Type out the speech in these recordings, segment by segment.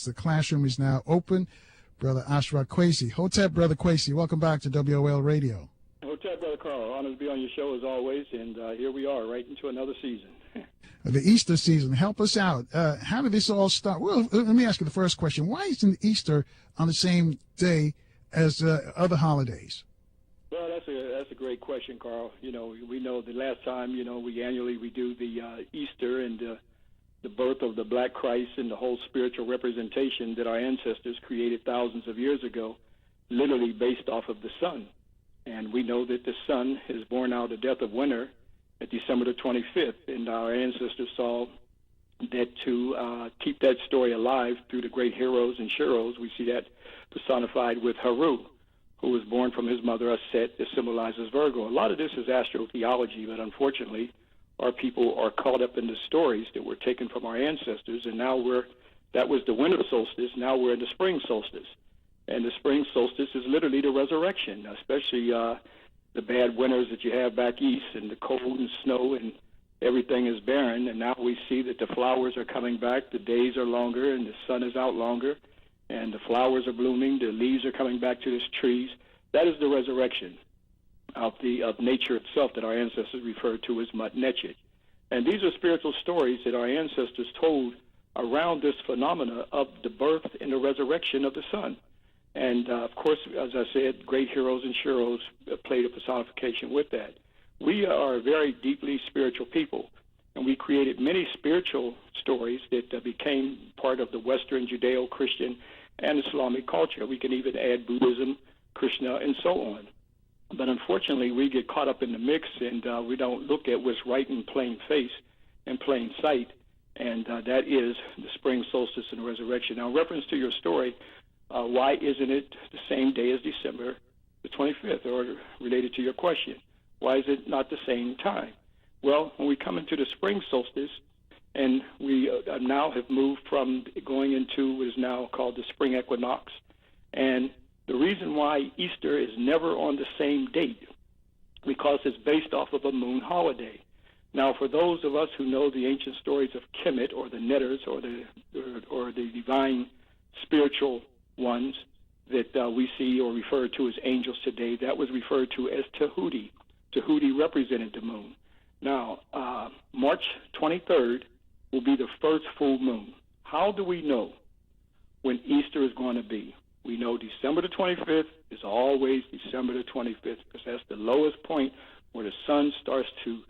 The classroom is now open. Brother Ashra Kwesi. Hotep, Brother Kwesi, welcome back to WOL Radio. Hotep, Brother Carl. Honor to be on your show as always, and here we are, right into another season. The Easter season, help us out. How did this all start? Well, let me ask you the first question. Why isn't Easter on the same day as other holidays? Well, that's a great question, Carl. You know, we know the last time, we annually do the Easter and the birth of the Black Christ and the whole spiritual representation that our ancestors created thousands of years ago, literally based off of the sun. And we know that the sun is born out of the death of winter at December the 25th, and our ancestors saw that to keep that story alive through the great heroes and sheroes. We see that personified with Haru, who was born from his mother Aset, that symbolizes Virgo. A lot of this is astrotheology, but unfortunately our people are caught up in the stories that were taken from our ancestors, and now that was the winter solstice, now we're in the spring solstice. And the spring solstice is literally the resurrection, especially the bad winters that you have back east and the cold and snow and everything is barren. And now we see that the flowers are coming back, the days are longer and the sun is out longer and the flowers are blooming, the leaves are coming back to the trees. That is the resurrection of nature itself that our ancestors referred to as Mut Netchet. And these are spiritual stories that our ancestors told around this phenomena of the birth and the resurrection of the sun. And, of course, as I said, great heroes and sheroes played a personification with that. We are a very deeply spiritual people, and we created many spiritual stories that became part of the Western Judeo-Christian and Islamic culture. We can even add Buddhism, Krishna, and so on. But unfortunately, we get caught up in the mix, and we don't look at what's right in plain face and plain sight, and that is the spring solstice and the resurrection. Now, in reference to your story, why isn't it the same day as December the 25th, or related to your question, why is it not the same time? Well, when we come into the spring solstice, and we now have moved from going into what is now called the spring equinox, and the reason why Easter is never on the same date, because it's based off of a moon holiday. Now, for those of us who know the ancient stories of Kemet, or the Netters, or the divine spiritual ones that we see or refer to as angels today, that was referred to as Tahuti. Tahuti represented the moon. Now, March 23rd will be the first full moon. How do we know when Easter is going to be? We know December the 25th is always December the 25th, because that's the lowest point where the sun starts to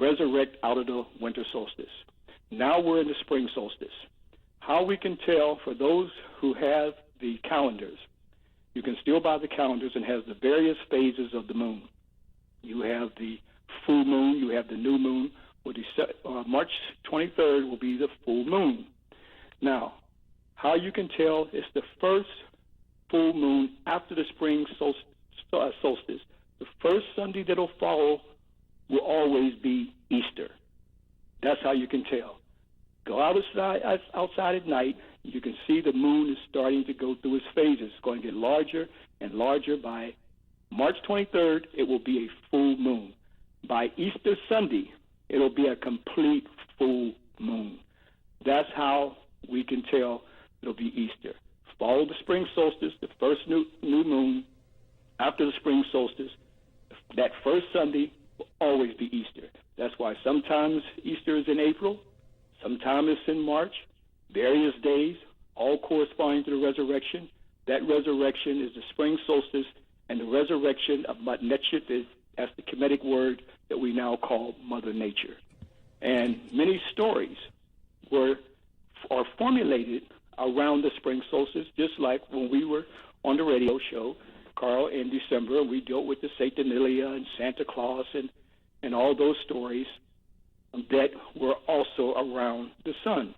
resurrect out of the winter solstice. Now we're in the spring solstice. How we can tell, for those who have the calendars, you can still buy the calendars, and has the various phases of the moon. You have the full moon, you have the new moon. Well, March 23rd will be the full moon. Now, how you can tell it's the first full moon after the spring solstice. The first Sunday that'll follow will always be Easter. That's how you can tell. Go outside at night, you can see the moon is starting to go through its phases. It's going to get larger and larger. By March 23rd, it will be a full moon. By Easter Sunday, it'll be a complete full moon. That's how we can tell it'll be Easter. Follow the spring solstice, the first new moon after the spring solstice. That first Sunday will always be Easter. That's why sometimes Easter is in April, sometimes it's in March, various days, all corresponding to the resurrection. That resurrection is the spring solstice, and the resurrection of Mut Netchet, that's the Kemetic word that we now call Mother Nature. And many stories are formulated around the spring solstice, just like when we were on the radio show, Carl, in December, we dealt with the Saturnalia and Santa Claus and all those stories that were also around the sun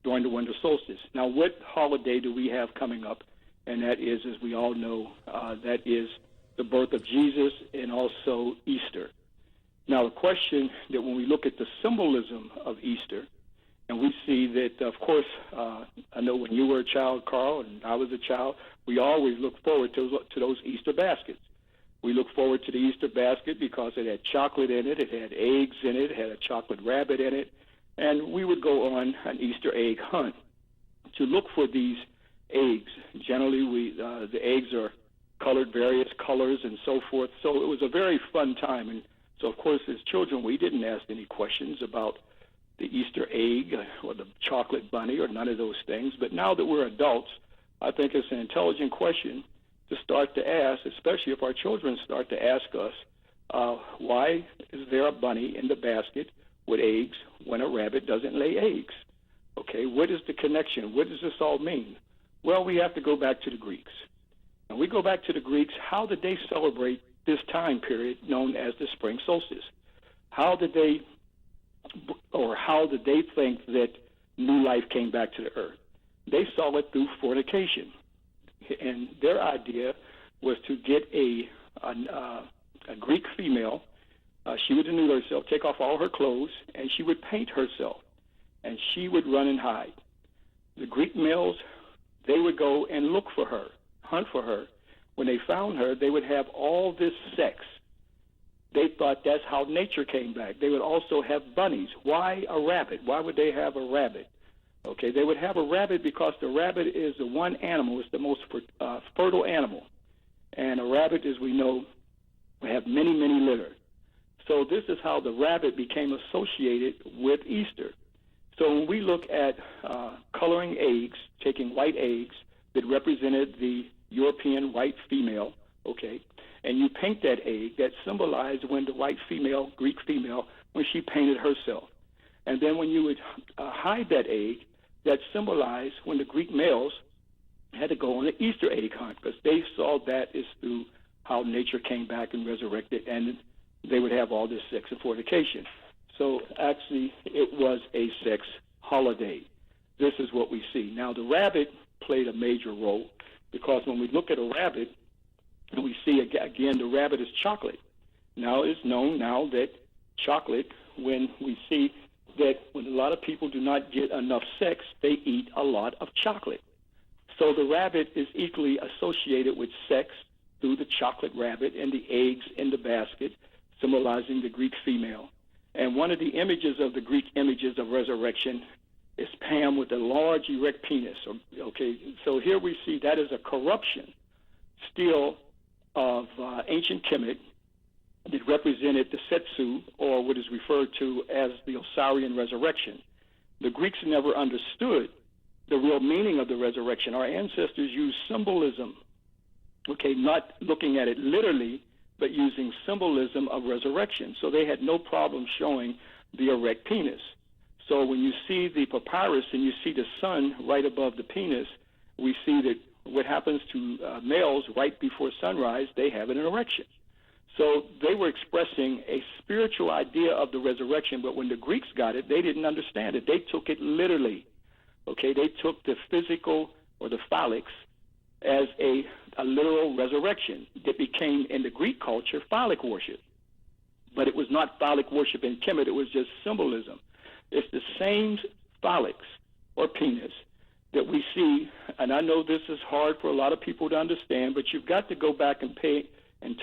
during the winter solstice. Now, what holiday do we have coming up? And that is, as we all know, that is the birth of Jesus and also Easter. Now, the question that when we look at the symbolism of Easter, and we see that, of course, I know when you were a child, Carl, and I was a child, we always look forward to those Easter baskets. We look forward to the Easter basket because it had chocolate in it, it had eggs in it, it had a chocolate rabbit in it, and we would go on an Easter egg hunt to look for these eggs. Generally, the eggs are colored various colors and so forth. So it was a very fun time. And so, of course, as children, we didn't ask any questions about the Easter egg or the chocolate bunny or none of those things. But now that we're adults, I think it's an intelligent question to start to ask, especially if our children start to ask us, why is there a bunny in the basket with eggs when a rabbit doesn't lay eggs? Okay, what is the connection? What does this all mean? Well, we have to go back to the Greeks. And we go back to the Greeks, how did they celebrate this time period known as the spring solstice? How did they think that new life came back to the earth? They saw it through fornication. And their idea was to get a Greek female. She would denude herself, take off all her clothes, and she would paint herself. And she would run and hide. The Greek males, they would go and look for her, hunt for her. When they found her, they would have all this sex. They thought that's how nature came back. They would also have bunnies. Why a rabbit? Why would they have a rabbit? Okay, they would have a rabbit because the rabbit is the one animal, it's the most fertile animal. And a rabbit, as we know, will have many, many litter. So this is how the rabbit became associated with Easter. So when we look at coloring eggs, taking white eggs that represented the European white female, okay, and you paint that egg, that symbolized when the white female, Greek female, when she painted herself. And then when you would hide that egg, that symbolized when the Greek males had to go on an Easter egg hunt, because they saw that as through how nature came back and resurrected, and they would have all this sex and fornication. So actually, it was a sex holiday. This is what we see. Now, the rabbit played a major role, because when we look at a rabbit, and we see, again, the rabbit is chocolate. Now, it's known now that chocolate, when we see that when a lot of people do not get enough sex, they eat a lot of chocolate. So the rabbit is equally associated with sex through the chocolate rabbit and the eggs in the basket, symbolizing the Greek female. And one of the images of the Greek images of resurrection is Pam with a large erect penis. Okay, so here we see that is a corruption still of ancient Kemet that represented the Setsu, or what is referred to as the Osirian resurrection. The Greeks never understood the real meaning of the resurrection. Our ancestors used symbolism, okay, not looking at it literally, but using symbolism of resurrection. So they had no problem showing the erect penis. So when you see the papyrus and you see the sun right above the penis, we see that what happens to males right before sunrise, they have an erection. So they were expressing a spiritual idea of the resurrection, but when the Greeks got it, they didn't understand it. They took it literally. Okay, they took the physical or the phallics as a literal resurrection that became, in the Greek culture, phallic worship. But it was not phallic worship in Kemet, it was just symbolism. It's the same phallics or penis that we see, and I know this is hard for a lot of people to understand, but you've got to go back and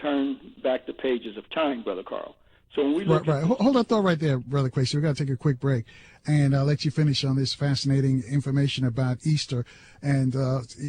turn back the pages of time, Brother Carl. So when we look right. Hold that thought right there, Brother Kwesi. We're going to take a quick break, and I'll let you finish on this fascinating information about Easter. And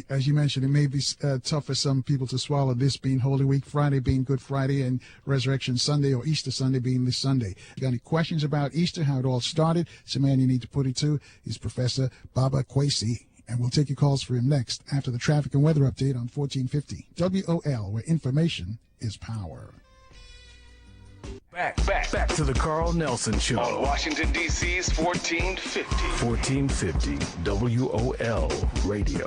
as you mentioned, it may be tough for some people to swallow, this being Holy Week, Friday being Good Friday, and Resurrection Sunday or Easter Sunday being this Sunday. If you got any questions about Easter, how it all started, it's a man you need to put it to. He's Professor Baba Kwesi. And we'll take your calls for him next after the traffic and weather update on 1450 WOL, where information is power. Back to the Carl Nelson Show. On Washington, D.C.'s 1450. 1450 WOL Radio.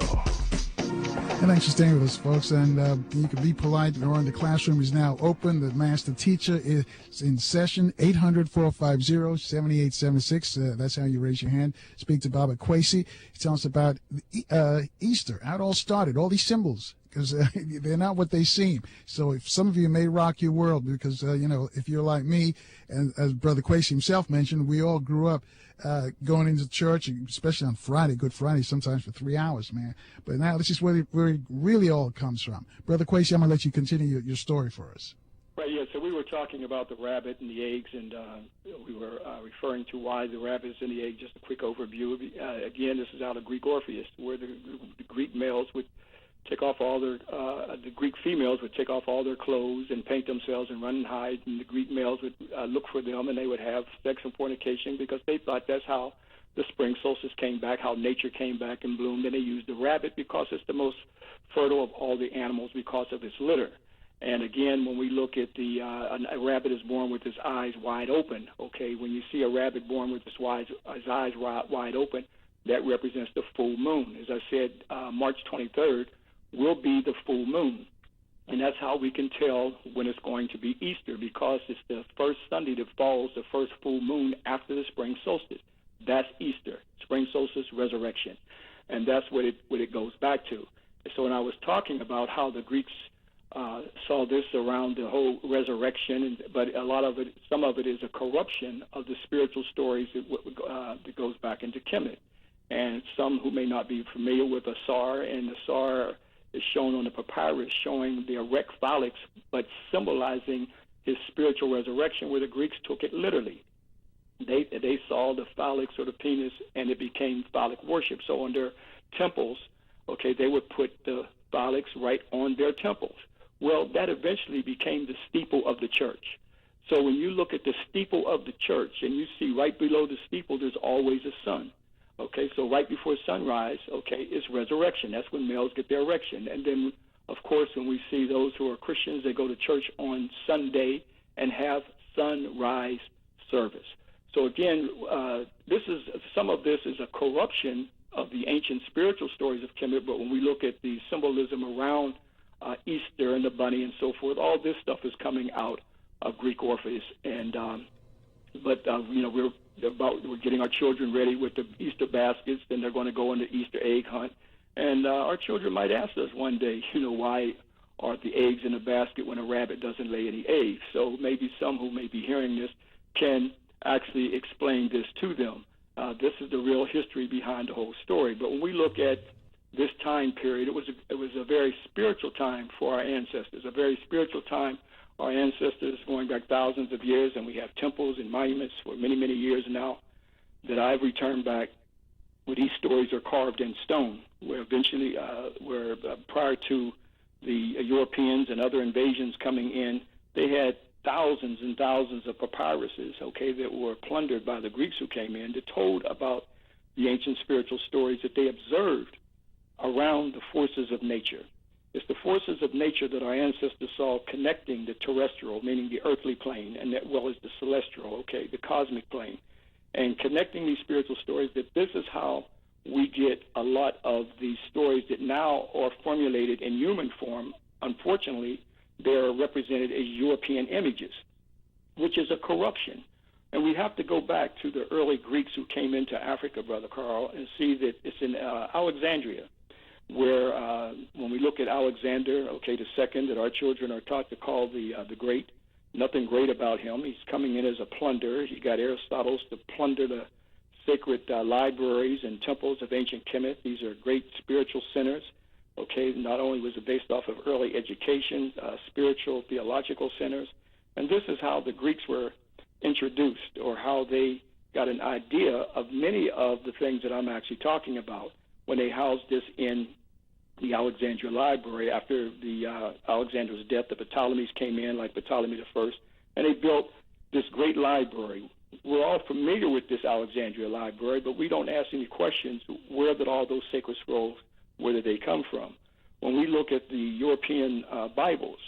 And thanks for staying with us, folks. And you can be polite. The classroom is now open. The master teacher is in session. 800-450-7876. That's how you raise your hand. Speak to Baba Kwesi. He tells us about Easter, how it all started, all these symbols, because they're not what they seem. So if some of you may rock your world, because, if you're like me, and as Brother Kwesi himself mentioned, we all grew up going into church, especially on Friday, Good Friday, sometimes for 3 hours, man. But now this is where it really all comes from. Brother Kwesi, I'm going to let you continue your story for us. Right, yeah, so we were talking about the rabbit and the eggs, and we were referring to why the rabbit is in the egg. Just a quick overview. Again, this is out of Greek Orpheus, where the Greek males would take off all their, the Greek females would take off all their clothes and paint themselves and run and hide, and the Greek males would look for them, and they would have sex and fornication because they thought that's how the spring solstice came back, how nature came back and bloomed. And they used the rabbit because it's the most fertile of all the animals because of its litter. And again, when we look at a rabbit is born with his eyes wide open. Okay, when you see a rabbit born with his eyes wide open, that represents the full moon. As I said, March 23rd will be the full moon. And that's how we can tell when it's going to be Easter, because it's the first Sunday that follows the first full moon after the spring solstice. That's Easter, spring solstice, resurrection. And that's what it goes back to. So when I was talking about how the Greeks saw this around the whole resurrection, but some of it is a corruption of the spiritual stories that goes back into Kemet. And some who may not be familiar with Asar, and Asar is shown on the papyrus showing the erect phalanx, but symbolizing his spiritual resurrection, where the Greeks took it literally. They saw the phalanx or the penis, and it became phallic worship. So on their temples, okay, they would put the phalanx right on their temples. Well, that eventually became the steeple of the church. So when you look at the steeple of the church and you see right below the steeple, there's always a sun. Okay, so right before sunrise, okay, is resurrection. That's when males get their erection. And then, of course, when we see those who are Christians, they go to church on Sunday and have sunrise service. So again, some of this is a corruption of the ancient spiritual stories of Kemet, but when we look at the symbolism around Easter and the bunny and so forth, all this stuff is coming out of Greek Orpheus. And we're getting our children ready with the Easter baskets, then they're going to go on the Easter egg hunt. And our children might ask us one day, why are the eggs in the basket when a rabbit doesn't lay any eggs? So maybe some who may be hearing this can actually explain this to them. This is the real history behind the whole story. But when we look at this time period, it was a very spiritual time for our ancestors, a very spiritual time. Our ancestors going back thousands of years, and we have temples and monuments for many, many years now that I've returned back where these stories are carved in stone, where eventually, prior to the Europeans and other invasions coming in, they had thousands and thousands of papyruses, okay, that were plundered by the Greeks who came in, that told about the ancient spiritual stories that they observed around the forces of nature. It's the forces of nature that our ancestors saw connecting the terrestrial, meaning the earthly plane, and as well as the celestial, okay, the cosmic plane, and connecting these spiritual stories, that this is how we get a lot of these stories that now are formulated in human form. Unfortunately, they're represented as European images, which is a corruption. And we have to go back to the early Greeks who came into Africa, Brother Carl, and see that it's in Alexandria, where when we look at Alexander, okay, the second, that our children are taught to call the great, nothing great about him. He's coming in as a plunderer. He got Aristotle to plunder the sacred libraries and temples of ancient Kemet. These are great spiritual centers. Okay, not only was it based off of early education, spiritual, theological centers, and this is how the Greeks were introduced, or how they got an idea of many of the things that I'm actually talking about when they housed this in the Alexandria Library. After the Alexander's death, the Ptolemies came in, like Ptolemy I, and they built this great library. We're all familiar with this Alexandria Library, but we don't ask any questions. Where did all those sacred scrolls, where did they come from? When we look at the European Bibles,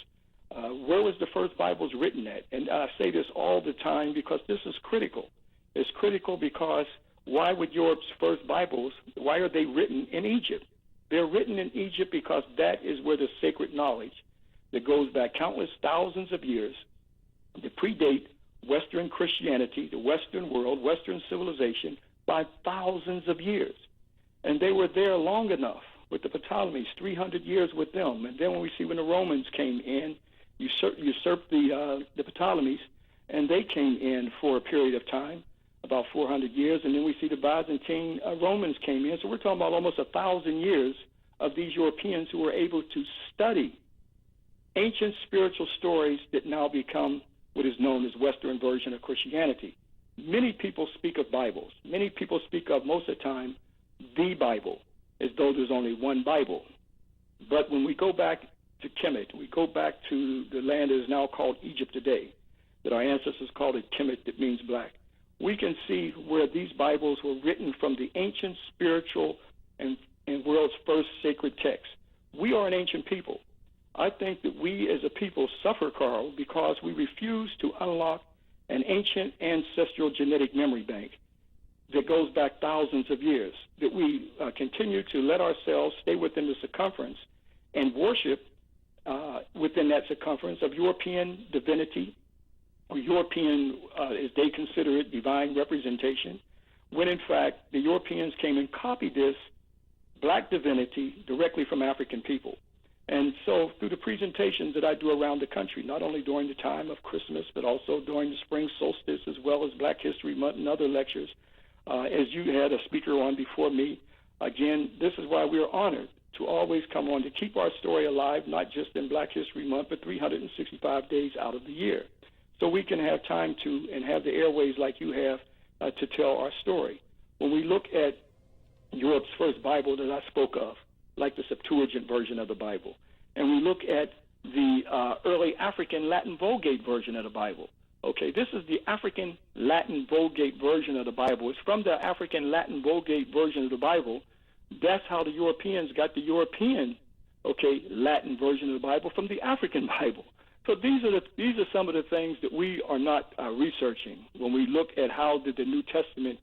where was the first Bibles written at? And I say this all the time because this is critical. It's critical because why would Europe's first Bibles, why are they written in Egypt? They're written in Egypt because that is where the sacred knowledge that goes back countless thousands of years that predate Western Christianity, the Western world, Western civilization, by thousands of years. And they were there long enough with the Ptolemies, 300 years with them. And then when we see when the Romans came in, usurped the Ptolemies, and they came in for a period of time, about 400 years, and then we see the Byzantine Romans came in. So we're talking about almost 1,000 years of these Europeans who were able to study ancient spiritual stories that now become what is known as Western version of Christianity. Many people speak of Bibles. Many people speak of, most of the time, the Bible, as though there's only one Bible. But when we go back to Kemet, we go back to the land that is now called Egypt today, that our ancestors called it Kemet, that means black. We can see where these Bibles were written from the ancient spiritual and world's first sacred text. We are an ancient people. I think that we as a people suffer, Carl, because we refuse to unlock an ancient ancestral genetic memory bank that goes back thousands of years, that we continue to let ourselves stay within the circumference and worship within that circumference of European divinity, or European, as they consider it, divine representation, when in fact the Europeans came and copied this black divinity directly from African people. And so through the presentations that I do around the country, not only during the time of Christmas, but also during the spring solstice, as well as Black History Month and other lectures, as you had a speaker on before me, again, this is why we are honored to always come on to keep our story alive, not just in Black History Month, but 365 days out of the year. So we can have time to, and have the airways like you have, to tell our story. When we look at Europe's first Bible that I spoke of, like the Septuagint version of the Bible, and we look at the early African Latin Vulgate version of the Bible. Okay, this is the African Latin Vulgate version of the Bible. It's from the African Latin Vulgate version of the Bible. That's how the Europeans got the European, okay, Latin version of the Bible from the African Bible. So these are some of the things that we are not researching when we look at how did the New Testament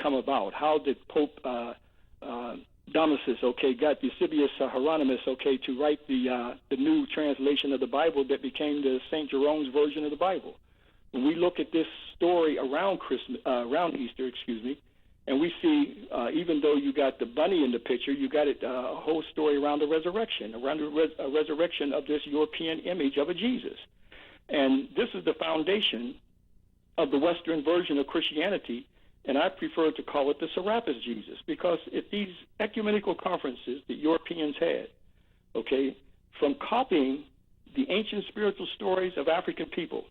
come about. How did Pope Damasus, okay, got Eusebius Hieronymus, okay, to write the new translation of the Bible that became the St. Jerome's version of the Bible. When we look at this story around around Easter, and we see, even though you got the bunny in the picture, you got a whole story around the resurrection, resurrection of this European image of a Jesus. And this is the foundation of the Western version of Christianity, and I prefer to call it the Serapis Jesus, because at these ecumenical conferences that Europeans had, okay, from copying the ancient spiritual stories of African people,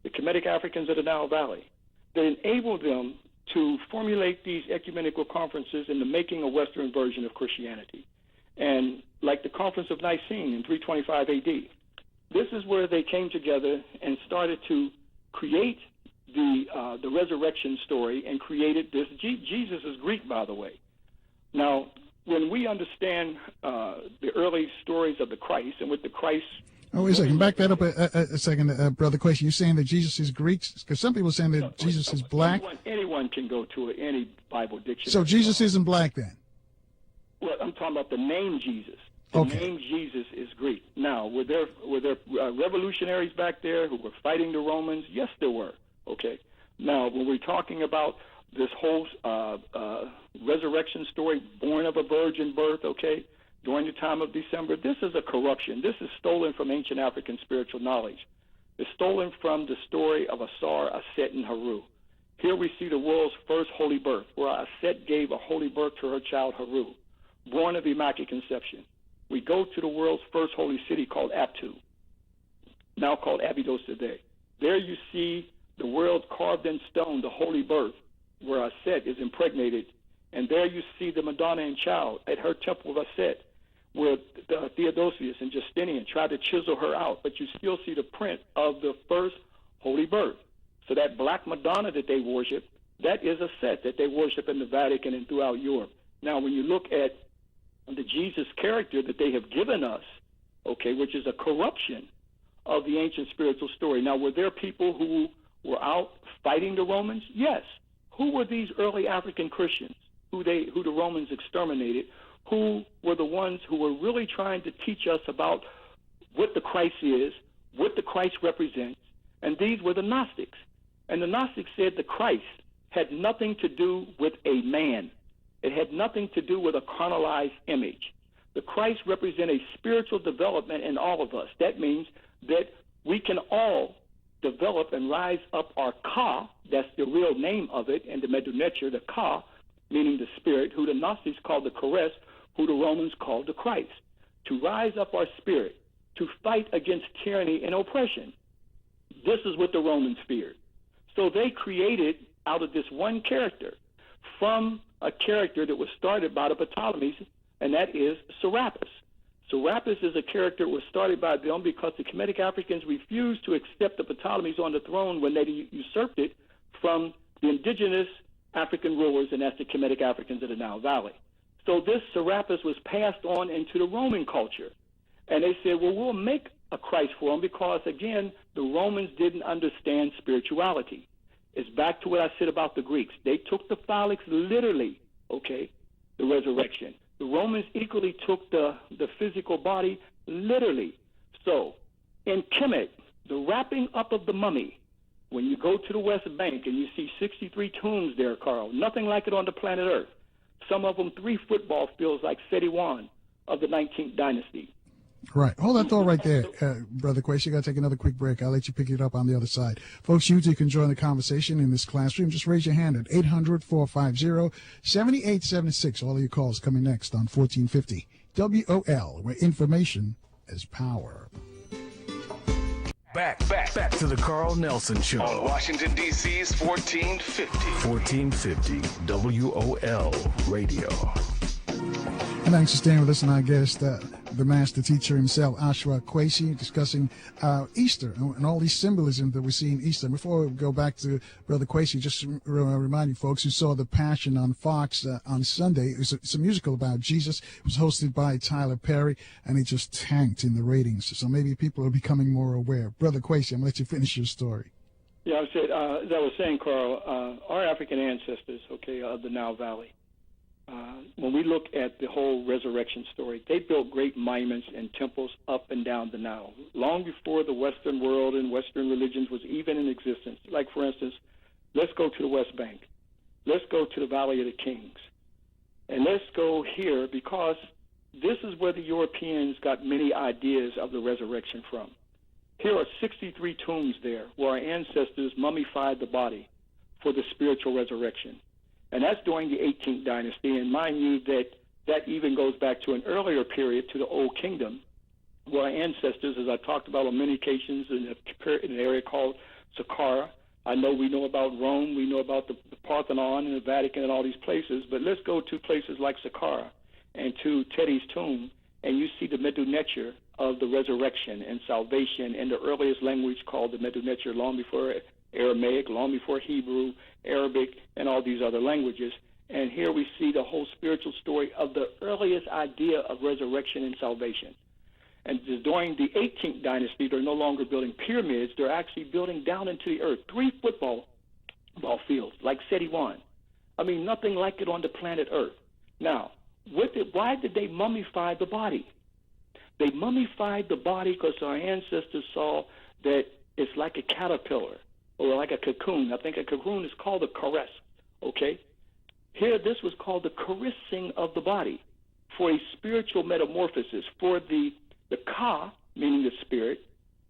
the Kemetic Africans of the Nile Valley, that enabled them to formulate these ecumenical conferences in the making a Western version of Christianity. And like the Conference of Nicene in 325 AD, this is where they came together and started to create the resurrection story and created this. Jesus is Greek, by the way. Now, when we understand the early stories of the Christ and with the Christ. Oh, wait a second. Back that up a second, Brother Kwesi. You're saying that Jesus is Greek? Because some people are saying that Jesus is black. Anyone can go to any Bible dictionary. So Jesus isn't black then? Well, I'm talking about the name Jesus. The name Jesus is Greek. Now, were there revolutionaries back there who were fighting the Romans? Yes, there were. Okay. Now, when we're talking about this whole resurrection story, born of a virgin birth, okay, during the time of December, this is a corruption. This is stolen from ancient African spiritual knowledge. It's stolen from the story of Asar, Aset, and Haru. Here we see the world's first holy birth, where Aset gave a holy birth to her child Haru, born of Immaculate Conception. We go to the world's first holy city called Aptu, now called Abydos today. There you see the world carved in stone, the holy birth, where Aset is impregnated. And there you see the Madonna and Child at her temple of Aset, where Theodosius and Justinian tried to chisel her out, but you still see the print of the first holy birth. So that black Madonna that they worship, that is Aset that they worship in the Vatican and throughout Europe. Now, when you look at the Jesus character that they have given us, okay, which is a corruption of the ancient spiritual story. Now, were there people who were out fighting the Romans? Yes. Who were these early African Christians who the Romans exterminated? Who were the ones who were really trying to teach us about what the Christ is, what the Christ represents? And these were the Gnostics. And the Gnostics said the Christ had nothing to do with a man. It had nothing to do with a chronolized image. The Christ represents a spiritual development in all of us. That means that we can all develop and rise up our Ka, that's the real name of it, and the Medunetur, the Ka, meaning the spirit, who the Gnostics called the Charis, who the Romans called the Christ, to rise up our spirit, to fight against tyranny and oppression. This is what the Romans feared. So they created out of this one character from a character that was started by the Ptolemies, and that is Serapis. Serapis is a character that was started by them because the Kemetic Africans refused to accept the Ptolemies on the throne when they usurped it from the indigenous African rulers, and that's the Kemetic Africans of the Nile Valley. So this Serapis was passed on into the Roman culture. And they said, well, we'll make a Christ for them because, again, the Romans didn't understand spirituality. It's back to what I said about the Greeks. They took the phallics literally, okay, the resurrection. The Romans equally took the physical body literally. So in Kemet, the wrapping up of the mummy, when you go to the West Bank and you see 63 tombs there, Carl, nothing like it on the planet Earth. Some of them 3 football fields like Seti I of the 19th dynasty. Right. Hold that thought right there, Brother Kwesi. You got to take another quick break. I'll let you pick it up on the other side. Folks, you too can join the conversation in this classroom. Just raise your hand at 800-450-7876. All of your calls coming next on 1450 WOL, where information is power. Back to the Carl Nelson Show. On Washington, D.C.'s 1450. 1450 WOL Radio. And thanks for staying with us, and our guest, the master teacher himself, Ashra Kwesi, discussing Easter and all these symbolism that we see in Easter. Before we go back to Brother Kwesi, just remind you folks who saw The Passion on Fox on Sunday. It's a musical about Jesus. It was hosted by Tyler Perry, and it just tanked in the ratings. So maybe people are becoming more aware. Brother Kwesi, I'm going to let you finish your story. Yeah, as I was saying, Carl, our African ancestors, okay, of the Nile Valley, when we look at the whole resurrection story, they built great monuments and temples up and down the Nile, long before the Western world and Western religions was even in existence. Like, for instance, let's go to the West Bank. Let's go to the Valley of the Kings. And let's go here because this is where the Europeans got many ideas of the resurrection from. Here are 63 tombs there where our ancestors mummified the body for the spiritual resurrection. And that's during the 18th dynasty. And mind you that even goes back to an earlier period, to the Old Kingdom, where our ancestors, as I talked about on many occasions, in an area called Saqqara. I know we know about Rome, we know about the Parthenon and the Vatican and all these places, but let's go to places like Saqqara and to Teti's tomb, and you see the Medu Neter of the resurrection and salvation in the earliest language called the Medu Neter, long before Aramaic, long before Hebrew, Arabic, and all these other languages. And here we see the whole spiritual story of the earliest idea of resurrection and salvation. And during the 18th dynasty, they're no longer building pyramids. They're actually building down into the earth 3 football fields, like Seti I. I mean, nothing like it on the planet Earth. Now, why did they mummify the body? They mummified the body because our ancestors saw that it's like a caterpillar or like a cocoon. I think a cocoon is called a caress, okay? Here, this was called the caressing of the body for a spiritual metamorphosis, for the ka, meaning the spirit,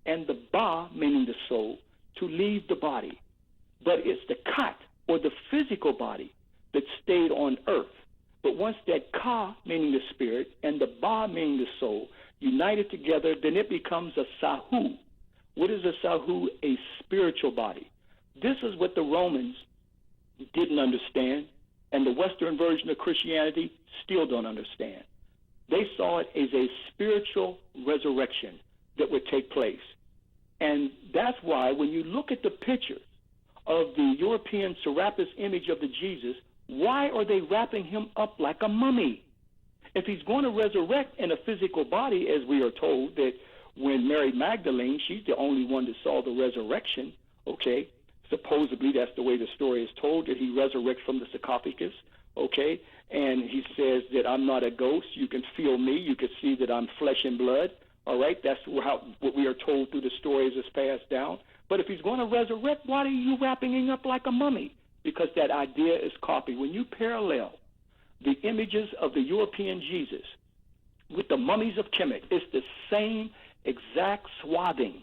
and the ba, meaning the soul, to leave the body. But it's the kat, or the physical body, that stayed on earth. But once that ka, meaning the spirit, and the ba, meaning the soul, united together, then it becomes a sahu. What is a sahu? A spiritual body. This is what the Romans didn't understand, and the Western version of Christianity still don't understand. They saw it as a spiritual resurrection that would take place. And that's why when you look at the pictures of the European Serapis image of the Jesus, why are they wrapping him up like a mummy? If he's going to resurrect in a physical body, as we are told that when Mary Magdalene, she's the only one that saw the resurrection, okay? Supposedly that's the way the story is told, that he resurrects from the sarcophagus, okay? And he says that I'm not a ghost. You can feel me. You can see that I'm flesh and blood, all right? That's what we are told through the stories that's passed down. But if he's going to resurrect, why are you wrapping him up like a mummy? Because that idea is copied. When you parallel the images of the European Jesus with the mummies of Kemet, it's the same exact swathing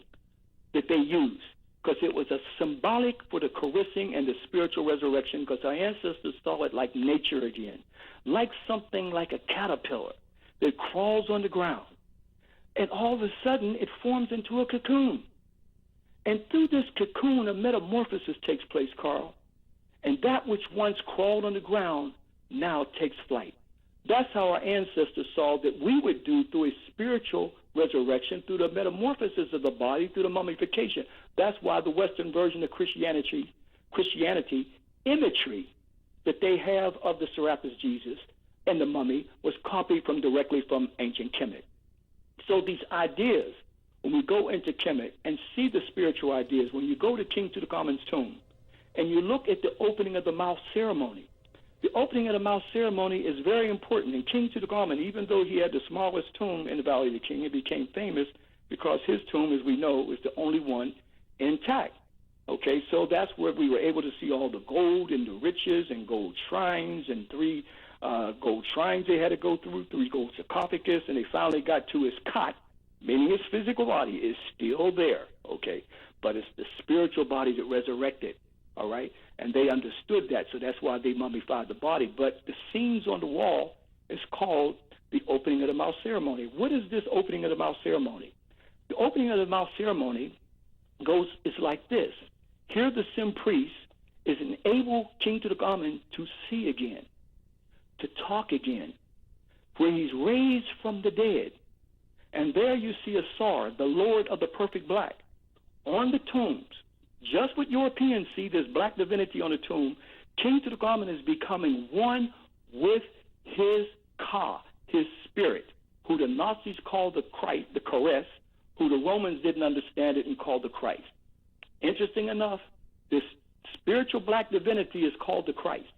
that they use, because it was a symbolic for the caressing and the spiritual resurrection, because our ancestors saw it like nature again, like something like a caterpillar that crawls on the ground. And all of a sudden, it forms into a cocoon. And through this cocoon, a metamorphosis takes place, Carl. And that which once crawled on the ground now takes flight. That's how our ancestors saw that we would do through a spiritual resurrection, through the metamorphosis of the body, through the mummification. That's why the Western version of Christianity imagery that they have of the Serapis Jesus and the mummy was copied directly from ancient Kemet. So these ideas, when we go into Kemet and see the spiritual ideas, when you go to King Tutankhamun's tomb and you look at the opening of the mouth ceremony, the opening of the mouth ceremony is very important. And King Tutankhamun, even though he had the smallest tomb in the Valley of the King, it became famous because his tomb, as we know, is the only one intact. Okay, so that's where we were able to see all the gold and the riches and gold shrines and 3 gold shrines they had to go through, 3 gold sarcophagus, and they finally got to his cot, meaning his physical body is still there, okay, but it's the spiritual body that resurrected, all right, and they understood that, so that's why they mummified the body. But the scenes on the wall is called the opening of the mouth ceremony. What is this opening of the mouth ceremony? The opening of the mouth ceremony is like this. Here the Sim priest is enable King Tutankhamun to see again, to talk again, where he's raised from the dead. And there you see Ashra, the Lord of the perfect black, on the tombs. Just what Europeans see, this black divinity on the tomb, King Tutankhamun is becoming one with his Ka, his spirit, who the Nazis called the Christ, the Kores, who the Romans didn't understand it and called the Christ. Interesting enough, this spiritual black divinity is called the Christ.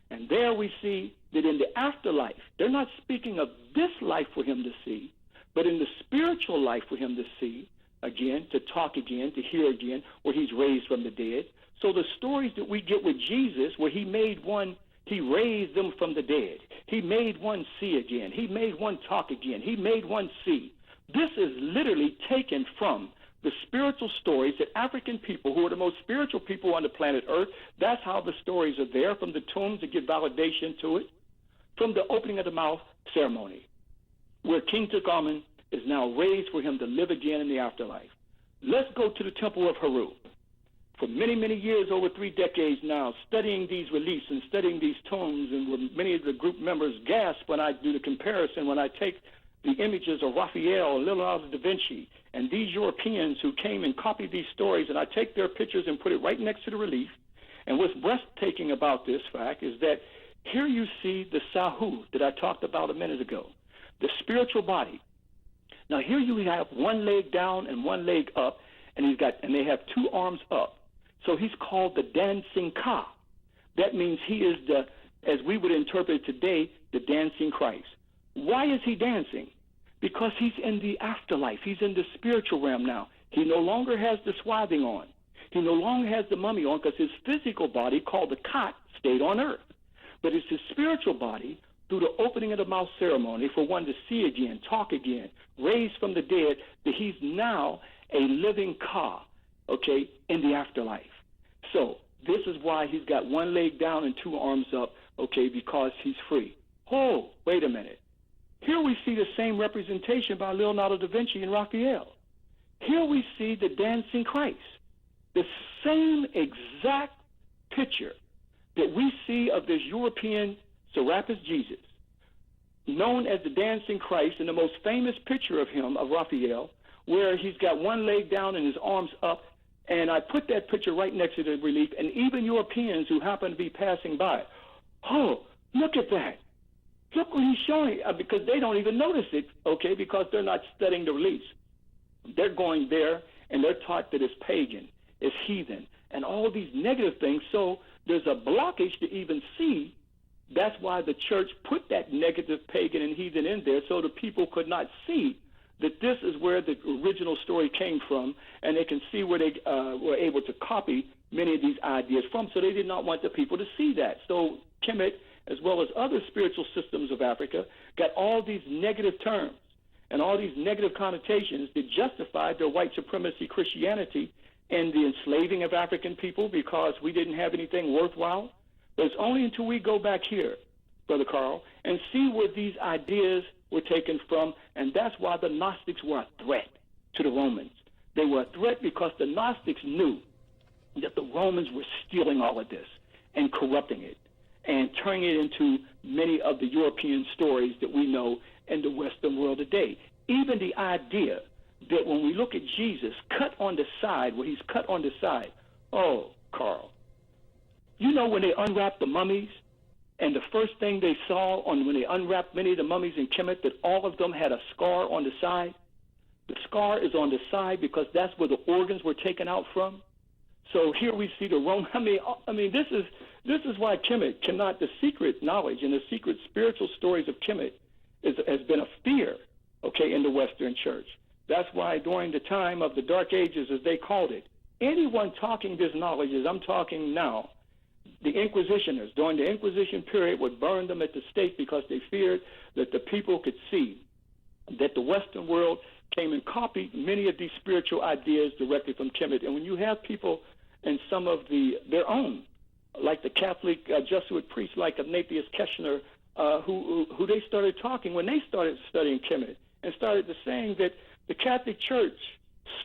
And there we see that in the afterlife, they're not speaking of this life for him to see, but in the spiritual life for him to see, again, to talk again, to hear again, where he's raised from the dead. So the stories that we get with Jesus, where he raised them from the dead. He made one see again. He made one talk again. He made one see. This is literally taken from the spiritual stories that African people, who are the most spiritual people on the planet Earth, that's how the stories are there, from the tombs to give validation to it, from the opening of the mouth ceremony, where King Tutankhamun is now raised for him to live again in the afterlife. Let's go to the Temple of Heru. For many, many years, over 3 decades now, studying these reliefs and studying these tombs, and many of the group members gasp when I do the comparison, when I take the images of Raphael, Leonardo da Vinci, and these Europeans who came and copied these stories, and I take their pictures and put it right next to the relief. And what's breathtaking about this fact is that here you see the Sahu that I talked about a minute ago, the spiritual body. Now here you have one leg down and one leg up, and they have 2 arms up. So he's called the dancing Ka. That means he is as we would interpret today, the dancing Christ. Why is he dancing? Because he's in the afterlife. He's in the spiritual realm now. He no longer has the swathing on. He no longer has the mummy on, because his physical body, called the cot, stayed on earth. But it's his spiritual body, through the opening of the mouth ceremony, for one to see again, talk again, raised from the dead, that he's now a living Ka, okay, in the afterlife. So this is why he's got one leg down and 2 arms up, okay, because he's free. Oh, wait a minute. Here we see the same representation by Leonardo da Vinci and Raphael. Here we see the dancing Christ, the same exact picture that we see of this European Serapis Jesus, known as the dancing Christ, and the most famous picture of him, of Raphael, where he's got one leg down and his arms up. And I put that picture right next to the relief, and even Europeans who happen to be passing by, oh, look at that. Look what he's showing, because they don't even notice it, okay, because they're not studying the reliefs. They're going there, and they're taught that it's pagan, it's heathen, and all these negative things. So there's a blockage to even see. That's why the church put that negative pagan and heathen in there, so the people could not see that this is where the original story came from, and they can see where they were able to copy many of these ideas from. So they did not want the people to see that. So Kemet, as well as other spiritual systems of Africa, got all these negative terms and all these negative connotations that justified their white supremacy Christianity and the enslaving of African people, because we didn't have anything worthwhile. But it's only until we go back here, Brother Carl, and see where these ideas were taken from, and that's why the Gnostics were a threat to the Romans. They were a threat because the Gnostics knew that the Romans were stealing all of this and corrupting it and turning it into many of the European stories that we know in the Western world today. Even the idea that when we look at Jesus cut on the side, where he's cut on the side, oh, Carl, you know when they unwrapped the mummies, and the first thing they saw when they unwrapped many of the mummies in Kemet, that all of them had a scar on the side? The scar is on the side because that's where the organs were taken out from. So here we see the Roman. I mean, this is why Kemet cannot. The secret knowledge and the secret spiritual stories of Kemet has been a fear, okay, in the Western Church. That's why during the time of the Dark Ages, as they called it, anyone talking this knowledge, as I'm talking now, the Inquisitioners during the Inquisition period would burn them at the stake because they feared that the people could see that the Western world came and copied many of these spiritual ideas directly from Kemet. And when you have people and some of their own, like the Catholic Jesuit priests like Ignatius Keshner, who they started talking when they started studying Kemet and started to saying that the Catholic Church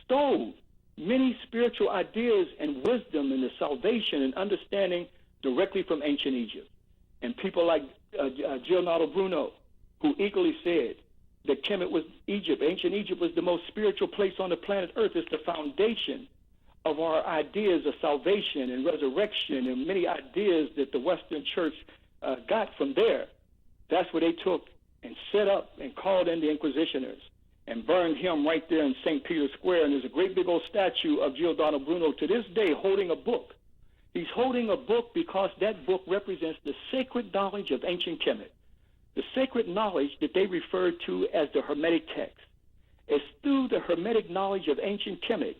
stole many spiritual ideas and wisdom and the salvation and understanding directly from ancient Egypt. And people like Giordano Bruno, who equally said that Kemet was Egypt, ancient Egypt was the most spiritual place on the planet Earth. It's the foundation of our ideas of salvation and resurrection and many ideas that the Western Church got from there. That's what they took and set up and called in the Inquisitioners and burned him right there in St. Peter's Square. And there's a great big old statue of Giordano Bruno to this day holding a book. He's holding a book because that book represents the sacred knowledge of ancient Kemet, the sacred knowledge that they refer to as the Hermetic text. It's through the Hermetic knowledge of ancient Kemet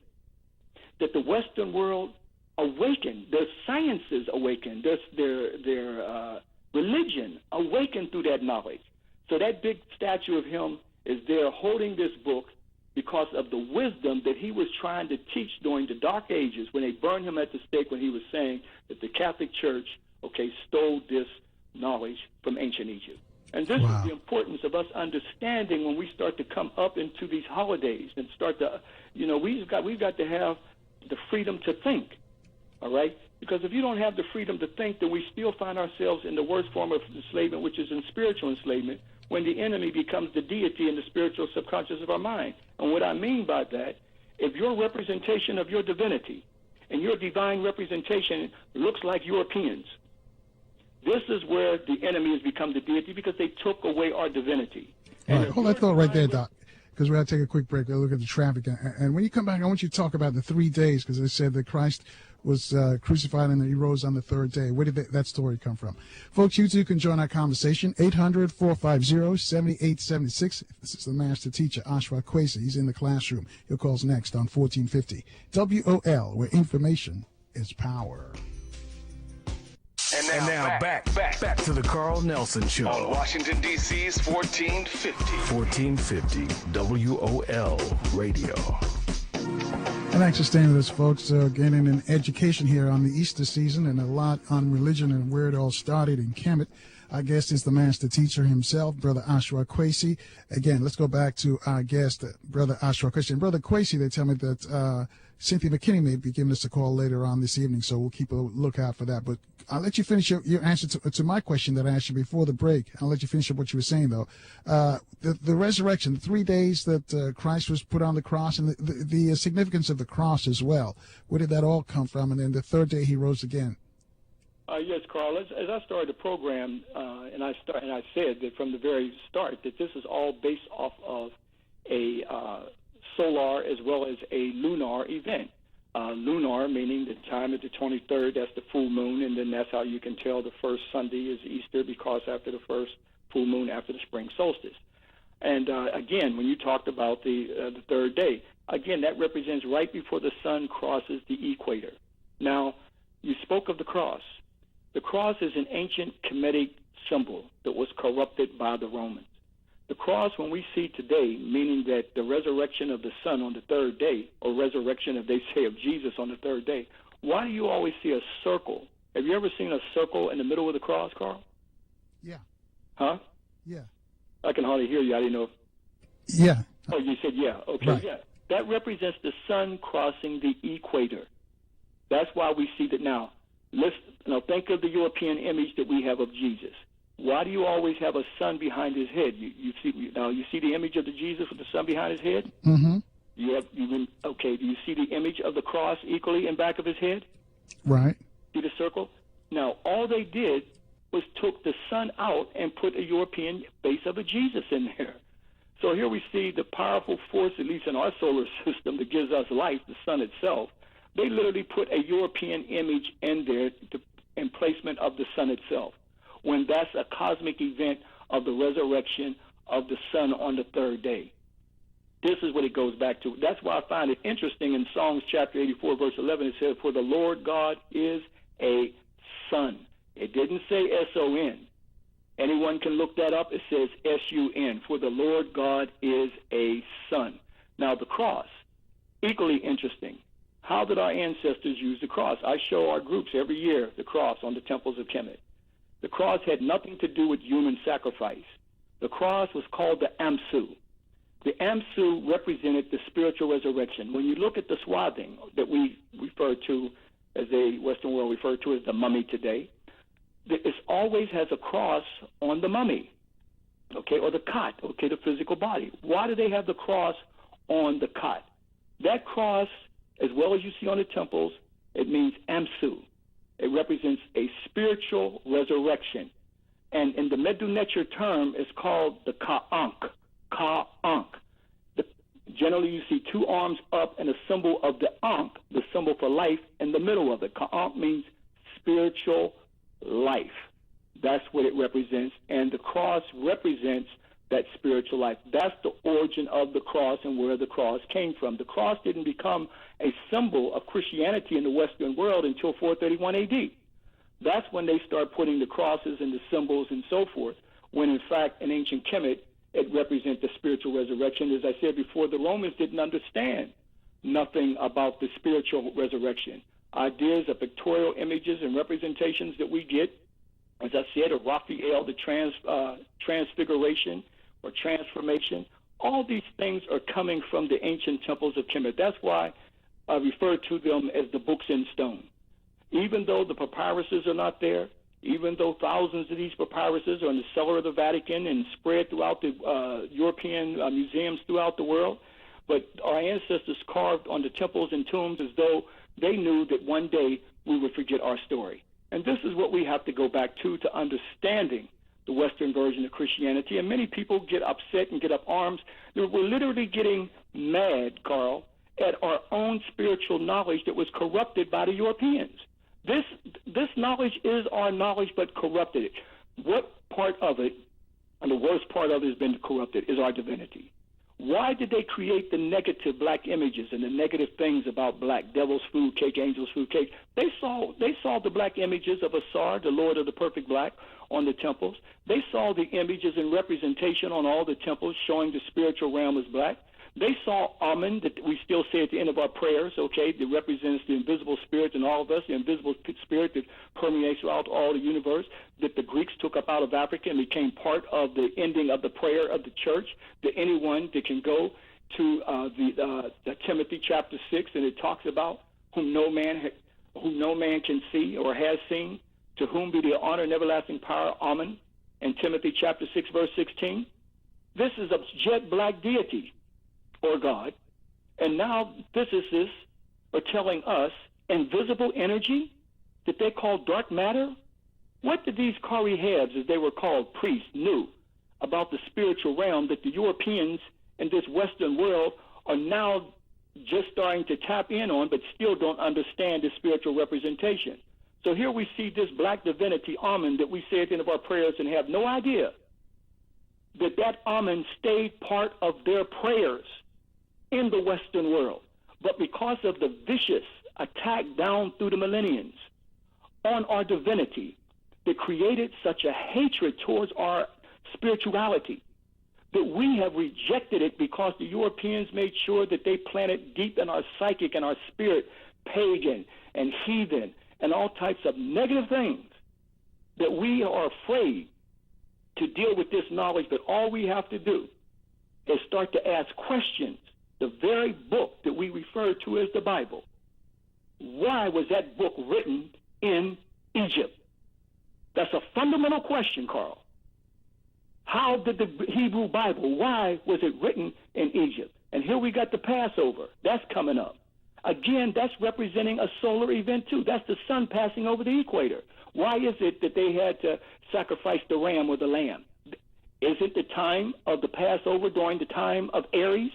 that the Western world awakened, their sciences awakened, their religion awakened through that knowledge. So that big statue of him is there holding this book because of the wisdom that he was trying to teach during the Dark Ages when they burned him at the stake, when he was saying that the Catholic Church, okay, stole this knowledge from ancient Egypt. And this is the importance of us understanding when we start to come up into these holidays and start to, we've got to have the freedom to think, all right? Because if you don't have the freedom to think, then we still find ourselves in the worst form of enslavement, which is in spiritual enslavement, when the enemy becomes the deity in the spiritual subconscious of our mind. And what I mean by that, if your representation of your divinity and your divine representation looks like Europeans, this is where the enemy has become the deity because they took away our divinity. All right, hold that thought right there, Doc, because we're going to take a quick break. We'll look at the traffic. And when you come back, I want you to talk about the 3 days, because they said that Christ was crucified and that he rose on the third day. Where did that story come from? Folks, you too can join our conversation. 800-450-7876. This is the master teacher, Ashra Kwesi. He's in the classroom. He'll call us next on 1450 WOL, where information is power. And now back to the Carl Nelson Show. On Washington, D.C.'s 1450. 1450 WOL Radio. And thanks for staying with us, folks. Getting an education here on the Easter season and a lot on religion and where it all started in Kemet. Our guest is the master teacher himself, Brother Ashra Kwesi. Again, let's go back to our guest, Brother Ashra Kwesi. And Brother Kwesi, they tell me that Cynthia McKinney may be giving us a call later on this evening, so we'll keep a lookout for that. But I'll let you finish your answer to my question that I asked you before the break. I'll let you finish up what you were saying, though. The resurrection, the 3 days that Christ was put on the cross, and the significance of the cross as well. Where did that all come from? And then the third day he rose again. Yes, Carl. As I started the program, and I said that from the very start that this is all based off of a solar as well as a lunar event. Lunar meaning the time of the 23rd, that's the full moon, and then that's how you can tell the first Sunday is Easter, because after the first full moon after the spring solstice. And again, when you talked about the third day, again, that represents right before the sun crosses the equator. Now, you spoke of the cross. The cross is an ancient Kemetic symbol that was corrupted by the Romans. The cross, when we see today, meaning that the resurrection of the sun on the third day, or resurrection, if they say, of Jesus on the third day, why do you always see a circle? Have you ever seen a circle in the middle of the cross, Carl? Yeah. Huh? Yeah. I can hardly hear you. I didn't know. Yeah. Oh, you said yeah. Okay, right. Yeah. That represents the sun crossing the equator. That's why we see that now. Think of the European image that we have of Jesus. Why do you always have a sun behind his head? You see the image of the Jesus with the sun behind his head? Mm-hmm. Do you see the image of the cross equally in back of his head? Right. See the circle? Now, all they did was took the sun out and put a European face of a Jesus in there. So here we see the powerful force, at least in our solar system, that gives us life, the sun itself. They literally put a European image in there in placement of the sun itself, when that's a cosmic event of the resurrection of the sun on the third day. This is what it goes back to. That's why I find it interesting in Psalms chapter 84, verse 11, it says, "For the Lord God is a sun." It didn't say S-O-N. Anyone can look that up. It says S-U-N. For the Lord God is a sun. Now, the cross, equally interesting. How did our ancestors use the cross? I show our groups every year the cross on the temples of Kemet. The cross had nothing to do with human sacrifice. The cross was called the Amsu. The Amsu represented the spiritual resurrection. When you look at the swathing that we refer to, as the Western world refer to as the mummy today, it always has a cross on the mummy, or the cot, the physical body. Why do they have the cross on the cot? That cross, as well as you see on the temples, it means Amsu. It represents a spiritual resurrection. And in the Medu Neter term, it's called the Ka'ank. Ka'ank. Generally, you see two arms up and a symbol of the Ankh, the symbol for life, in the middle of it. Ka'ank means spiritual life. That's what it represents. And the cross represents that spiritual life. That's the origin of the cross and where the cross came from. The cross didn't become a symbol of Christianity in the Western world until 431 AD. That's when they start putting the crosses and the symbols and so forth, when in fact in ancient Kemet, it represents the spiritual resurrection. As I said before, the Romans didn't understand nothing about the spiritual resurrection. Ideas of pictorial images and representations that we get, as I said, of Raphael, the transfiguration or transformation, all these things are coming from the ancient temples of Kemet. That's why I refer to them as the books in stone. Even though the papyruses are not there, even though thousands of these papyruses are in the cellar of the Vatican and spread throughout the European museums throughout the world, but our ancestors carved on the temples and tombs as though they knew that one day we would forget our story. And this is what we have to go back to understanding the Western version of Christianity. And many people get upset and get up arms. We're literally getting mad, Carl, at our own spiritual knowledge that was corrupted by the Europeans. This knowledge is our knowledge, but corrupted. What part of it, and the worst part of it has been corrupted, is our divinity. Why did they create the negative black images and the negative things about black? Devil's food cake, angel's food cake. They saw the black images of Ashra, the Lord of the perfect black, on the temples. They saw the images and representation on all the temples showing the spiritual realm as black. They saw Amen, that we still say at the end of our prayers, that represents the invisible spirit in all of us, the invisible spirit that permeates throughout all the universe, that the Greeks took up out of Africa and became part of the ending of the prayer of the church, that anyone that can go to the Timothy chapter 6, and it talks about whom no man can see or has seen, to whom be the honor and everlasting power, Amen, in Timothy chapter 6, verse 16. This is a jet black deity, or God, and now physicists are telling us invisible energy that they call dark matter. What did these Kari Hebs, as they were called, priests, knew about the spiritual realm that the Europeans in this Western world are now just starting to tap in on, but still don't understand the spiritual representation? So here we see this black divinity, Amen, that we say at the end of our prayers and have no idea that Amen stayed part of their prayers in the Western world. But because of the vicious attack down through the millenniums on our divinity that created such a hatred towards our spirituality, that we have rejected it because the Europeans made sure that they planted deep in our psychic and our spirit pagan and heathen and all types of negative things, that we are afraid to deal with this knowledge. But all we have to do is start to ask questions the very book that we refer to as the Bible, why was that book written in Egypt? That's a fundamental question, Carl. How did the Hebrew Bible, why was it written in Egypt? And here we got the Passover. That's coming up. Again, that's representing a solar event too. That's the sun passing over the equator. Why is it that they had to sacrifice the ram or the lamb? Is it the time of the Passover during the time of Aries?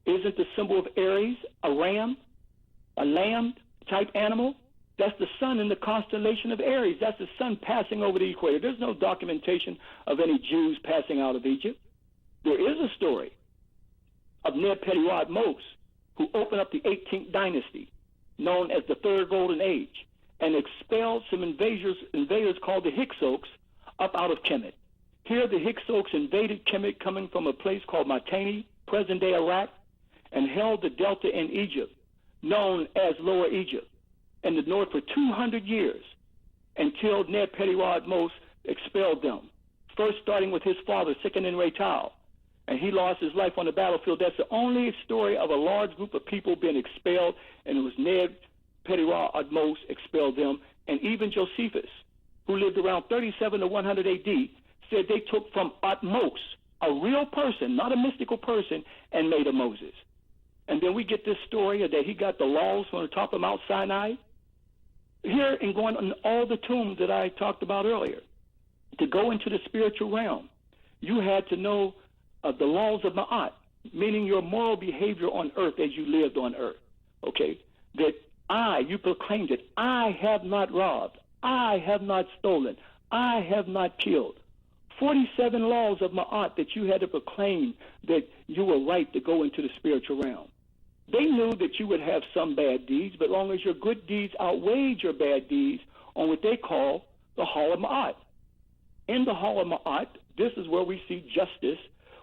Isn't the symbol of Aries a ram, a lamb type animal? That's the sun in the constellation of Aries. That's the sun passing over the equator. There's no documentation of any Jews passing out of Egypt. There is a story of Neb-Petty-Rod-Mos, who opened up the 18th dynasty, known as the Third Golden Age, and expelled some invaders called the Hyksos up out of Kemet. Here the Hyksos invaded Kemet, coming from a place called Matani, present-day Iraq, and held the delta in Egypt, known as Lower Egypt, in the north for 200 years, until Neb-Petty-Rod-Mos expelled them, first starting with his father, Seqenen-Retau, and he lost his life on the battlefield. That's the only story of a large group of people being expelled, and it was Neb-Petty-Rod-Mos expelled them. And even Josephus, who lived around 37 to 100 AD, said they took from Atmos, a real person, not a mystical person, and made a Moses. And then we get this story that he got the laws from the top of Mount Sinai. Here, and going on all the tombs that I talked about earlier, to go into the spiritual realm, you had to know the laws of Ma'at, meaning your moral behavior on earth as you lived on earth, okay? That you proclaimed it, I have not robbed, I have not stolen, I have not killed. 47 laws of Ma'at that you had to proclaim that you were right to go into the spiritual realm. They knew that you would have some bad deeds, but as long as your good deeds outweighed your bad deeds on what they call the Hall of Ma'at. In the Hall of Ma'at, this is where we see justice,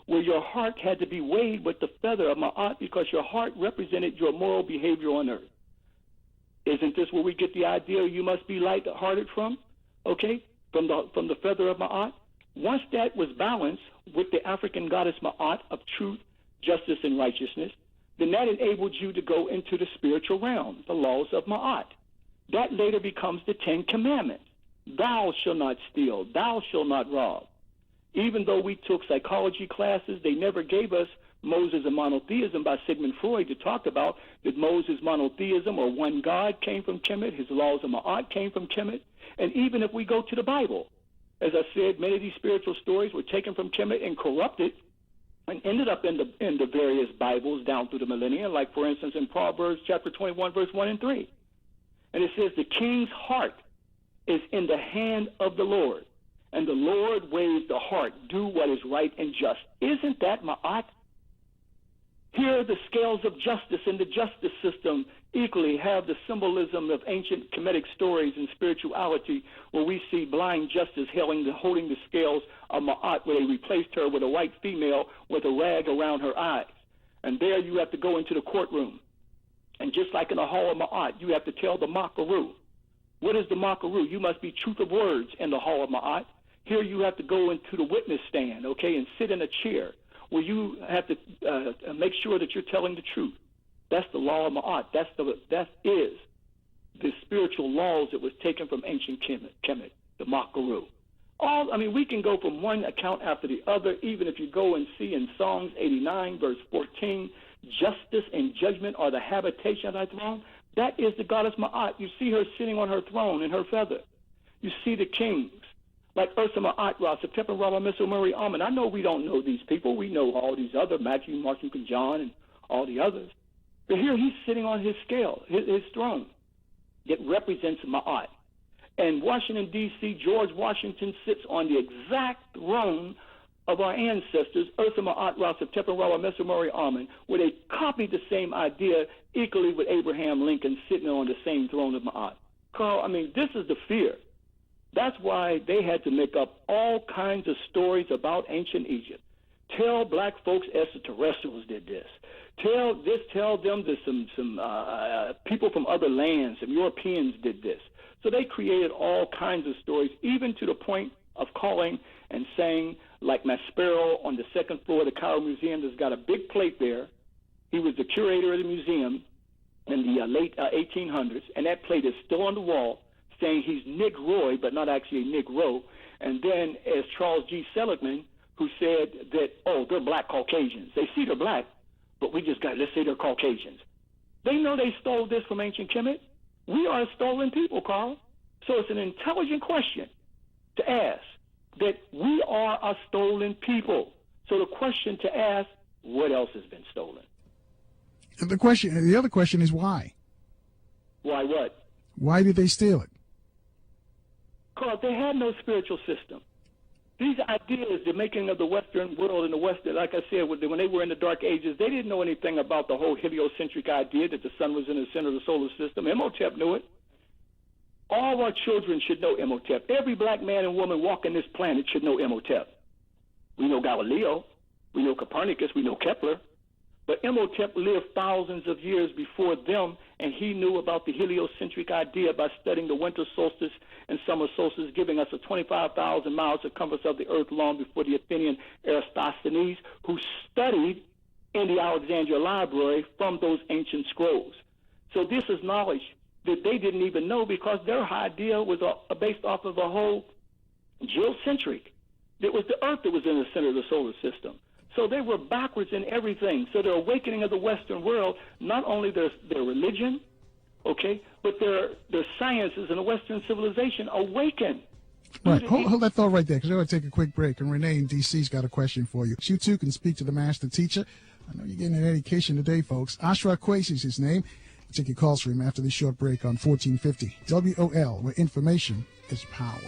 where your heart had to be weighed with the feather of Ma'at, because your heart represented your moral behavior on earth. Isn't this where we get the idea you must be light-hearted from? Okay, from the feather of Ma'at. Once that was balanced with the African goddess Ma'at of truth, justice, and righteousness, then that enabled you to go into the spiritual realm, the laws of Ma'at. That later becomes the 10 Commandments. Thou shalt not steal, thou shalt not rob. Even though we took psychology classes, they never gave us Moses and monotheism by Sigmund Freud to talk about that Moses' monotheism, or one God, came from Kemet, his laws of Ma'at came from Kemet. And even if we go to the Bible, as I said, many of these spiritual stories were taken from Kemet and corrupted and ended up in the various Bibles down through the millennia, like, for instance, in Proverbs chapter 21, verse 1 and 3. And it says, the king's heart is in the hand of the Lord, and the Lord weighs the heart, do what is right and just. Isn't that Ma'at? Here, the scales of justice in the justice system equally have the symbolism of ancient Kemetic stories and spirituality, where we see blind justice holding the scales of Ma'at, where they replaced her with a white female with a rag around her eyes. And there you have to go into the courtroom. And just like in the Hall of Ma'at, you have to tell the Makaru. What is the Makaru? You must be truth of words in the Hall of Ma'at. Here you have to go into the witness stand, okay, and sit in a chair where you have to make sure that you're telling the truth. That's the law of Ma'at. That is the spiritual laws that was taken from ancient Kemet, the Makaru. We can go from one account after the other, even if you go and see in Psalms 89, verse 14, justice and judgment are the habitation of thy throne. That is the goddess Ma'at. You see her sitting on her throne in her feather. You see the kings, like Ursa Ma'at Ra, September Rama Missile Murray Amen. I know we don't know these people. We know all these other, Matthew, Mark, Luke, and John, and all the others. But here he's sitting on his scale, his throne, that represents Ma'at. And Washington, D.C., George Washington sits on the exact throne of our ancestors, Ursa Ma'at Ra, September Rama Missile Murray Amen, where they copied the same idea equally with Abraham Lincoln sitting on the same throne of Ma'at. Carl, this is the fear. That's why they had to make up all kinds of stories about ancient Egypt. Tell black folks extraterrestrials did this. Tell them that some people from other lands, some Europeans did this. So they created all kinds of stories, even to the point of calling and saying, like Maspero on the second floor of the Cairo Museum, that's got a big plate there. He was the curator of the museum in the late 1800s, and that plate is still on the wall saying he's Nick Roy, but not actually Nick Rowe. And then as Charles G. Seligman, who said that, oh, they're black Caucasians. They see they're black, but let's say they're Caucasians. They know they stole this from ancient Kemet. We are stolen people, Carl. So it's an intelligent question to ask that we are a stolen people. So the question to ask, what else has been stolen? The other question is why? Why what? Why did they steal it? Carl, they had no spiritual system. These ideas, the making of the Western world and the West, like I said, when they were in the Dark Ages, they didn't know anything about the whole heliocentric idea that the sun was in the center of the solar system. Imhotep knew it. All our children should know Imhotep. Every black man and woman walking this planet should know Imhotep. We know Galileo. We know Copernicus. We know Kepler. But Imhotep lived thousands of years before them, and he knew about the heliocentric idea by studying the winter solstice and summer solstice, giving us a 25,000-mile circumference of the earth long before the Athenian Eratosthenes, who studied in the Alexandria Library from those ancient scrolls. So this is knowledge that they didn't even know, because their idea was based off of a whole geocentric. It was the earth that was in the center of the solar system. So they were backwards in everything. So the awakening of the Western world, not only their religion, okay, but their sciences and the Western civilization awakened. Right. Hold that thought right there, because we're going to take a quick break. And Renee in D.C.'s got a question for you. You too can speak to the master teacher. I know you're getting an education today, folks. Ashra Kwesi is his name. We'll take your calls for him after this short break on 1450 WOL, where information is power.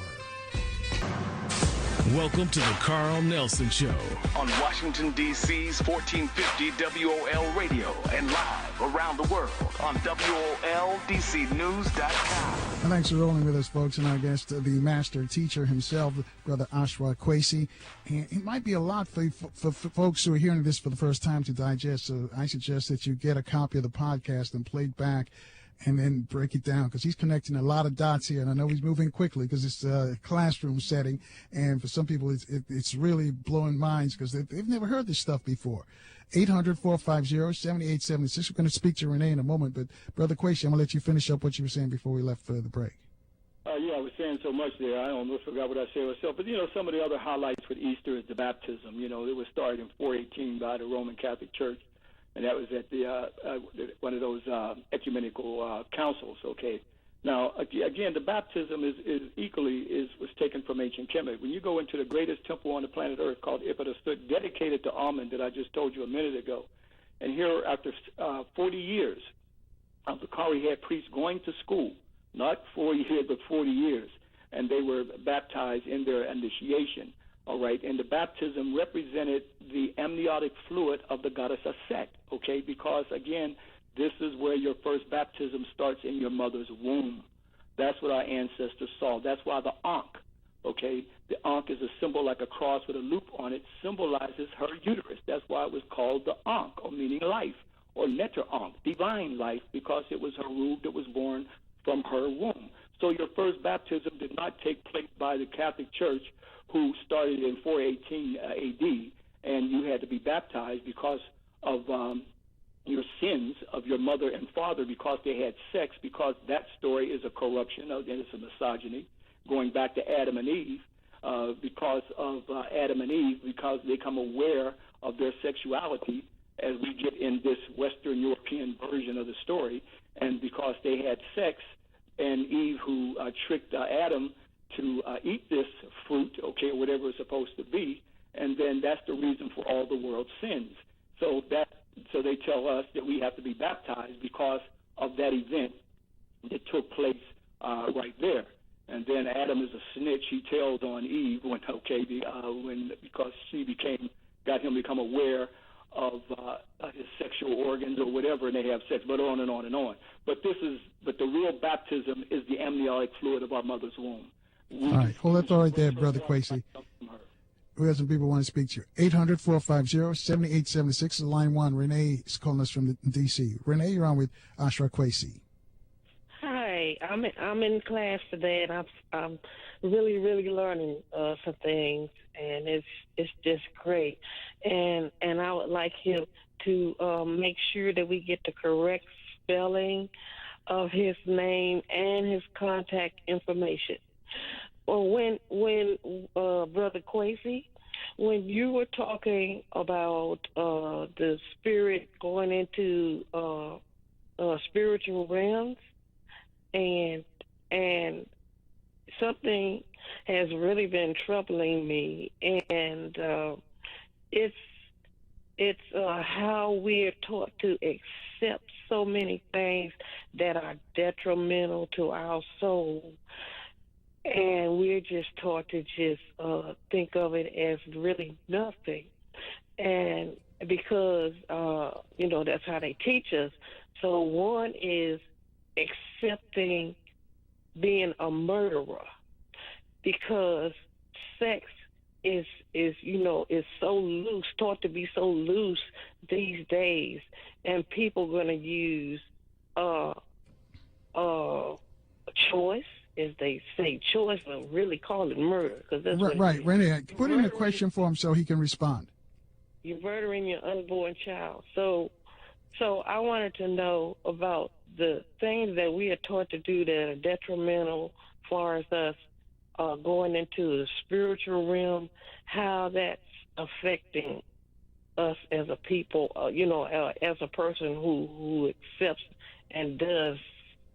Welcome to the Carl Nelson Show on Washington, D.C.'s 1450 WOL Radio and live around the world on WOLDCnews.com. And thanks for rolling with us, folks. And our guest, the master teacher himself, Brother Ashra Kwesi. And it might be a lot for folks who are hearing this for the first time to digest. So I suggest that you get a copy of the podcast and play it back and then break it down, because he's connecting a lot of dots here. And I know he's moving quickly because it's a classroom setting. And for some people, it's really blowing minds because they've never heard this stuff before. 800-450-7876. We're going to speak to Renee in a moment. But, Brother Kwesi, I'm going to let you finish up what you were saying before we left for the break. Yeah, I was saying so much there. I almost forgot what I said myself. But, some of the other highlights with Easter is the baptism. It was started in 418 by the Roman Catholic Church. And that was at the one of those ecumenical councils. Okay. Now, again, the baptism was taken from ancient Kemet. When you go into the greatest temple on the planet Earth, called Ipata, dedicated to Amun, that I just told you a minute ago, and here after 40 years of the Kari had priests going to school, not 4 years but 40 years, and they were baptized in their initiation. All right, and the baptism represented the amniotic fluid of the goddess Aset, okay, because, again, this is where your first baptism starts, in your mother's womb. That's what our ancestors saw. That's why the Ankh, okay, the Ankh is a symbol like a cross with a loop on it, symbolizes her uterus. That's why it was called the Ankh, or meaning life, or Neter Ankh, divine life, because it was her root that was born from her womb. So your first baptism did not take place by the Catholic Church, who started in 418 A.D., and you had to be baptized because of your sins of your mother and father, because they had sex, because that story is a corruption, and it's a misogyny, going back to Adam and Eve, because of Adam and Eve, because they become aware of their sexuality, as we get in this Western European version of the story, and because they had sex, and Eve, who tricked Adam to eat this fruit, okay, or whatever it's supposed to be, and then that's the reason for all the world's sins. So they tell us that we have to be baptized because of that event that took place right there. And then Adam is a snitch. He tells on Eve because she got him to become aware of his sexual organs or whatever, and they have sex, but on and on and on. But the real baptism is the amniotic fluid of our mother's womb. All right, hold that thought right there, Brother Kwesi. We have some people want to speak to you. 800-450-7876 is line one. Renee is calling us from D.C. Renee, you're on with Ashra Kwesi. Hi. I'm in class today, and I'm really learning some things, and it's just great. And I would like him to make sure that we get the correct spelling of his name and his contact information. Well, when Brother Kwesi, when you were talking about the spirit going into spiritual realms, and something has really been troubling me, and it's how we're taught to accept so many things that are detrimental to our soul, and we're just taught to just think of it as really nothing, and because that's how they teach us. So one is accepting being a murderer, because sex is so loose, taught to be so loose these days, and people going to use choice, as they say, choice, but really call it murder, because that's right. Renee, put in a question for him so he can respond. You're murdering your unborn child. So I wanted to know about the things that we are taught to do that are detrimental as far as us going into the spiritual realm, how that's affecting us as a people, as a person who accepts and does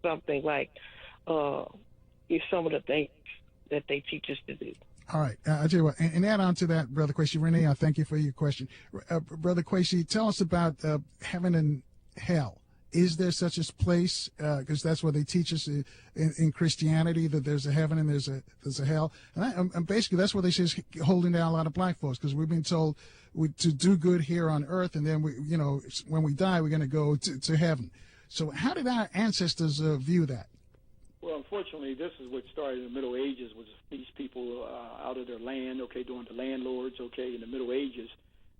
something like some of the things that they teach us to do. All right. I'll tell you what, and add on to that, Brother Kwesi. Renee, I thank you for your question. Brother Kwesi, tell us about heaven and hell. Is there such a place? Because that's what they teach us in Christianity, that there's a heaven and there's a hell. And basically that's what they say is holding down a lot of black folks, because we've been told to do good here on earth, and then when we die, we're going to go to heaven. So how did our ancestors view that? Well, unfortunately, this is what started in the Middle Ages, was these people out of their land, doing the landlords, in the Middle Ages,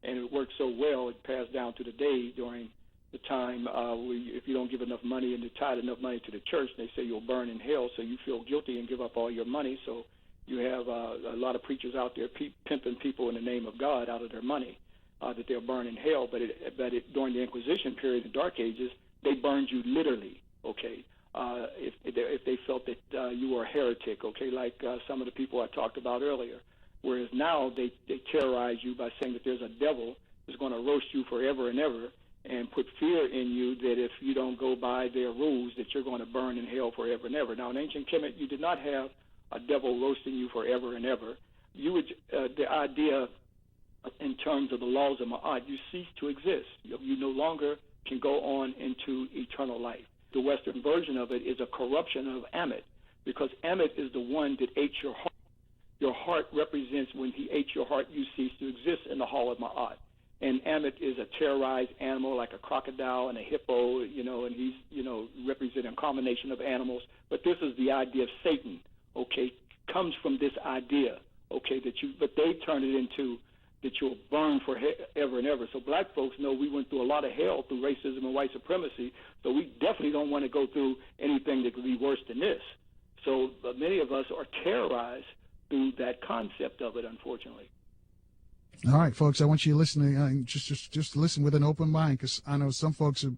and it worked so well, it passed down to the day during the time if you don't give enough money and you tithe enough money to the church, they say you'll burn in hell, so you feel guilty and give up all your money. So you have a lot of preachers out there pimping people in the name of God out of their money, that they'll burn in hell. But during the Inquisition period, the Dark Ages, they burned you literally, if they felt that you were a heretic, like some of the people I talked about earlier. Whereas now they terrorize you by saying that there's a devil who's going to roast you forever and ever, and put fear in you that if you don't go by their rules, that you're going to burn in hell forever and ever. Now, in ancient Kemet, you did not have a devil roasting you forever and ever. You would the idea in terms of the laws of Ma'at, you cease to exist. You no longer can go on into eternal life. The Western version of it is a corruption of Ammit, because Ammit is the one that ate your heart. Your heart represents when he ate your heart, you cease to exist in the hall of Ma'at. And Ammit is a terrorized animal like a crocodile and a hippo, and he's, representing a combination of animals. But this is the idea of Satan, comes from this idea, but they turn it into that you'll burn forever and ever. So black folks know we went through a lot of hell through racism and white supremacy, so we definitely don't want to go through anything that could be worse than this. So many of us are terrorized through that concept of it, unfortunately. All right, folks, I want you to listen, just listen with an open mind, because I know some folks are,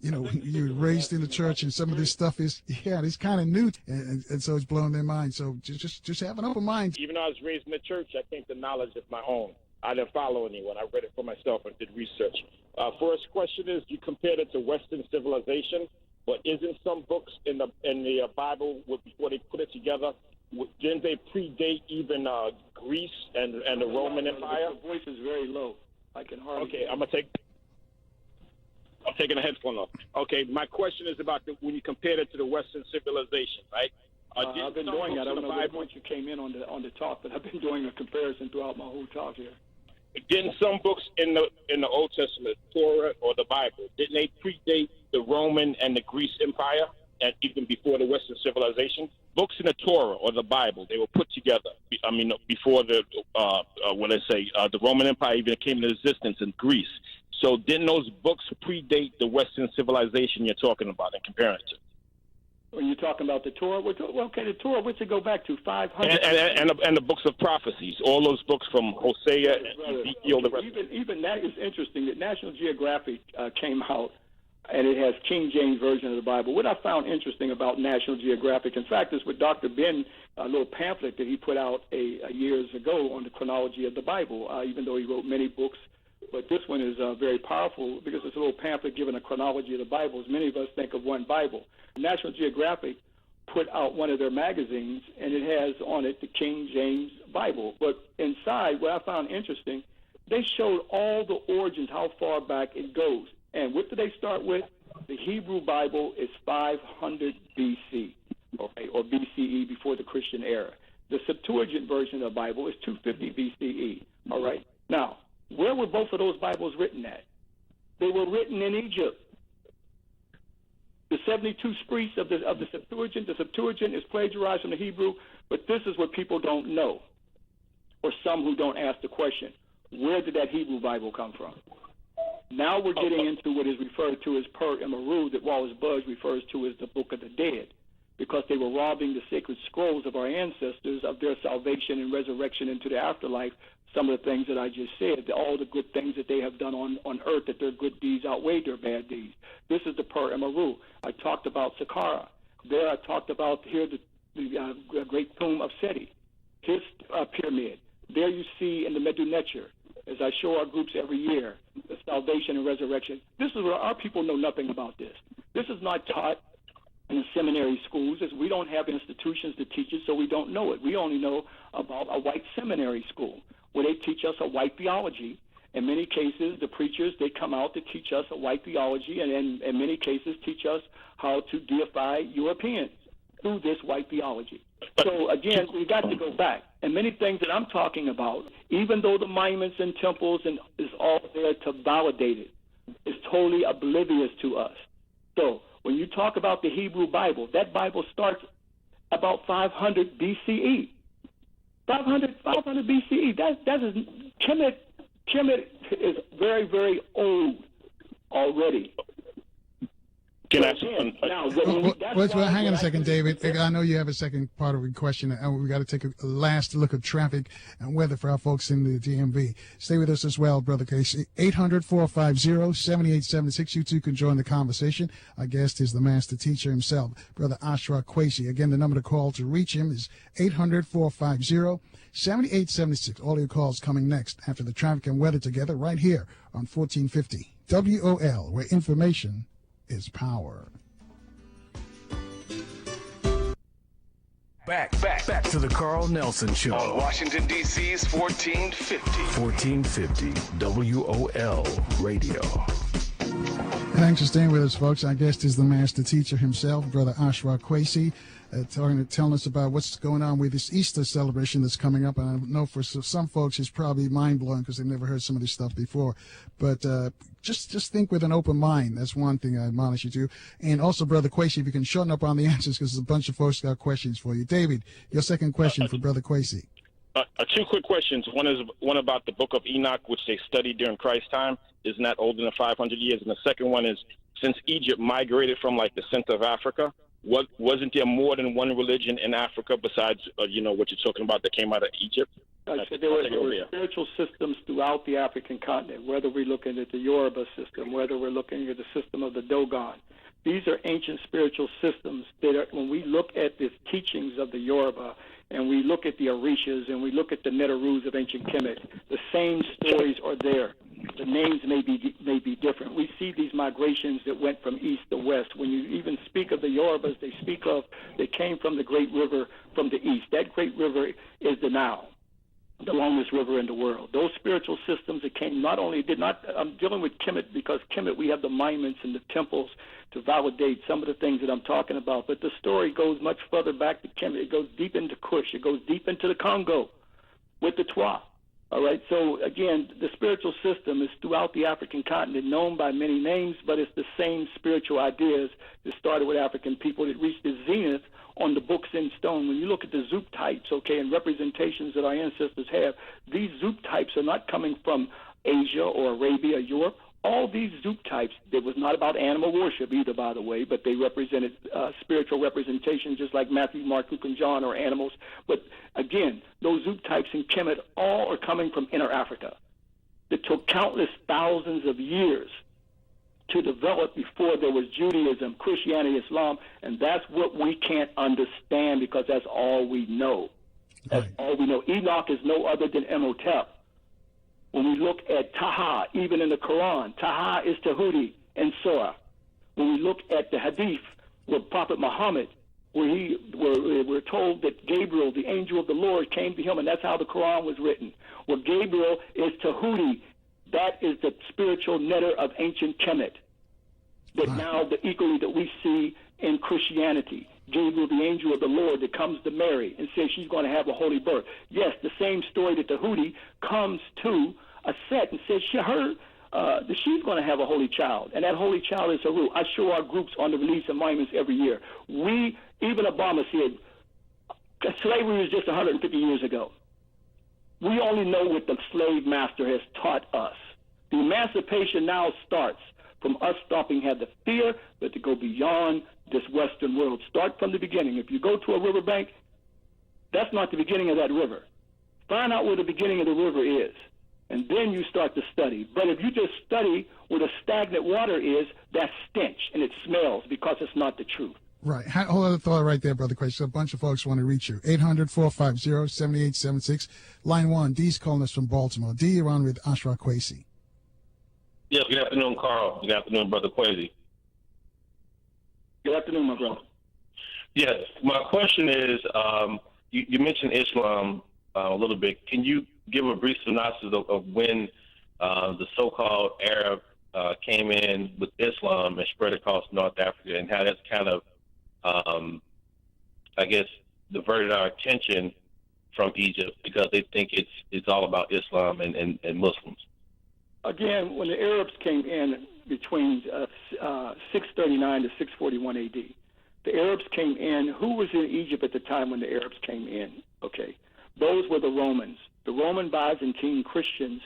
you're raised in the church, and some of this stuff is, it's kind of new, and so it's blowing their mind. So just have an open mind. Even though I was raised in the church, I think the knowledge is my own. I didn't follow anyone. I read it for myself and did research. First question is, you compared it to Western civilization, but isn't some books in the Bible, before they put it together, didn't they predate even Greece and the Roman Empire? The voice is very low. I can hardly. Okay, I'm taking a headphone off. Okay, my question is about when you compared it to the Western civilization, right? I've been doing that. I don't know what point you came in on the talk, but I've been doing a comparison throughout my whole talk here. Didn't some books in the Old Testament, Torah or the Bible, didn't they predate the Roman and the Greece Empire, and even before the Western civilization? Books in the Torah or the Bible, they were put together. Before the the Roman Empire even came into existence in Greece. So didn't those books predate the Western civilization you're talking about and comparing it to? When you're talking about the Torah, okay, the Torah, what's it go back to? 500. And the books of prophecies, all those books from Hosea and Ezekiel. Even that is interesting. That National Geographic came out, and it has King James Version of the Bible. What I found interesting about National Geographic, in fact, is with Dr. Ben, a little pamphlet that he put out years ago on the chronology of the Bible, even though he wrote many books. But this one is very powerful because it's a little pamphlet giving a chronology of the Bible. As many of us think of one Bible. National Geographic put out one of their magazines, and it has on it the King James Bible. But inside, what I found interesting, they showed all the origins, how far back it goes. And what do they start with? The Hebrew Bible is 500 BC, okay, or BCE, before the Christian era. The Septuagint version of the Bible is 250 BCE, all right? Now, where were both of those Bibles written at? They were written in Egypt. The 72 sprites of the Septuagint is plagiarized from the Hebrew, but this is what people don't know, or some who don't ask the question. Where did that Hebrew Bible come from? Now we're getting into what is referred to as Per Emaru, that Wallace Budge refers to as the Book of the Dead, because they were robbing the sacred scrolls of our ancestors of their salvation and resurrection into the afterlife. Some of the things that I just said, all the good things that they have done on earth, that their good deeds outweighed their bad deeds. This is the Per Emaru. I talked about Saqqara. There I talked about here the great tomb of Seti, his pyramid. There you see in the Medu Neter, as I show our groups every year, the salvation and resurrection. This is where our people know nothing about this. This is not taught in the seminary schools, as we don't have institutions to teach it, so we don't know it. We only know about a white seminary school, where they teach us a white theology. In many cases, the preachers, they come out to teach us a white theology, and in many cases teach us how to deify Europeans through this white theology. So again, we got to go back. And many things that I'm talking about, even though the monuments and temples and is all there to validate it, is totally oblivious to us. So when you talk about the Hebrew Bible, that Bible starts about 500 BCE. 500 BCE. That is Kemet is very, very old already. Hang on a second, David. I know you have a second part of the question, and we got to take a last look at traffic and weather for our folks in the DMV. Stay with us as well, Brother Kwesi. 800-450-7876. You too can join the conversation. Our guest is the master teacher himself, Brother Ashra Kwesi. Again, the number to call to reach him is 800-450-7876. All your calls coming next after the traffic and weather together right here on 1450 WOL, where information is power. Back to the Carl Nelson Show on Washington, D.C.'s 1450 WOL Radio. Thanks for staying with us, folks. Our guest is the master teacher himself, Brother Ashra Kwesi, telling us about what's going on with this Easter celebration that's coming up. And I know for some folks it's probably mind-blowing because they've never heard some of this stuff before. But just think with an open mind. That's one thing I admonish you to. And also, Brother Kwesi, if you can shorten up on the answers because there's a bunch of folks got questions for you. David, your second question for Brother Kwesi. Two quick questions. One about the Book of Enoch, which they studied during Christ's time. Isn't that older than 500 years? And the second one is, since Egypt migrated from like the center of Africa, wasn't there more than one religion in Africa besides, what you're talking about that came out of Egypt? So there were spiritual systems throughout the African continent, whether we're looking at the Yoruba system, whether we're looking at the system of the Dogon. These are ancient spiritual systems that are, when we look at the teachings of the Yoruba, and we look at the Orishas, and we look at the Neterus of ancient Kemet, the same stories are there. The names may be different. We see these migrations that went from east to west. When you even speak of the Yorubas, they came from the great river from the east. That great river is the Nile, the longest river in the world. Those spiritual systems that came I'm dealing with Kemet because Kemet, we have the monuments and the temples to validate some of the things that I'm talking about. But the story goes much further back to Kemet. It goes deep into Kush. It goes deep into the Congo with the Twa. All right, so again, the spiritual system is throughout the African continent, known by many names, but it's the same spiritual ideas that started with African people that reached the zenith on the books in stone. When you look at the Zoop types, and representations that our ancestors have, these Zoop types are not coming from Asia or Arabia or Europe. all these Zoop types, it was not about animal worship either, by the way, but they represented spiritual representation, just like Matthew, Mark, Luke, and John are animals. But again, those Zoop types in Kemet all are coming from Inner Africa. It took countless thousands of years to develop before there was Judaism, Christianity, Islam, and that's what we can't understand because that's all we know. That's all we know. Enoch is no other than Imhotep. When we look at Taha, even in the Quran, Taha is Tahuti and Surah. When we look at the Hadith with Prophet Muhammad, where we're told that Gabriel, the angel of the Lord, came to him, and that's how the Quran was written. Well, Gabriel is Tahuti. That is the spiritual netter of ancient Kemet. That now the equally that we see in Christianity. Gabriel, the angel of the Lord, that comes to Mary and says she's going to have a holy birth. Yes, the same story that Tahuti comes to a set and says that she's going to have a holy child, and that holy child is Haru. I show our groups on the release of monuments every year. Even Obama said, slavery was just 150 years ago. We only know what the slave master has taught us. The emancipation now starts from us stopping have the fear, but to go beyond this Western world. Start from the beginning. If you go to a riverbank, that's not the beginning of that river. Find out where the beginning of the river is, and then you start to study. But if you just study where the stagnant water is, that's stench, and it smells because it's not the truth. Right. Hold on a thought right there, Brother Kwesi. A bunch of folks want to reach you. 800-450-7876. Line 1, D's calling us from Baltimore. D, you're on with Ashra Kwesi. Yeah, good afternoon, Carl. Good afternoon, Brother Kwesi. Good afternoon, my brother. Yes, my question is, you mentioned Islam a little bit. Can you give a brief synopsis of when the so-called Arab came in with Islam and spread across North Africa, and how that's kind of, I guess, diverted our attention from Egypt because they think it's all about Islam and Muslims? Again, when the Arabs came in between 639 to 641 AD, the Arabs came in. Who was in Egypt at the time when the Arabs came in? Okay, those were the Romans. The Roman Byzantine Christians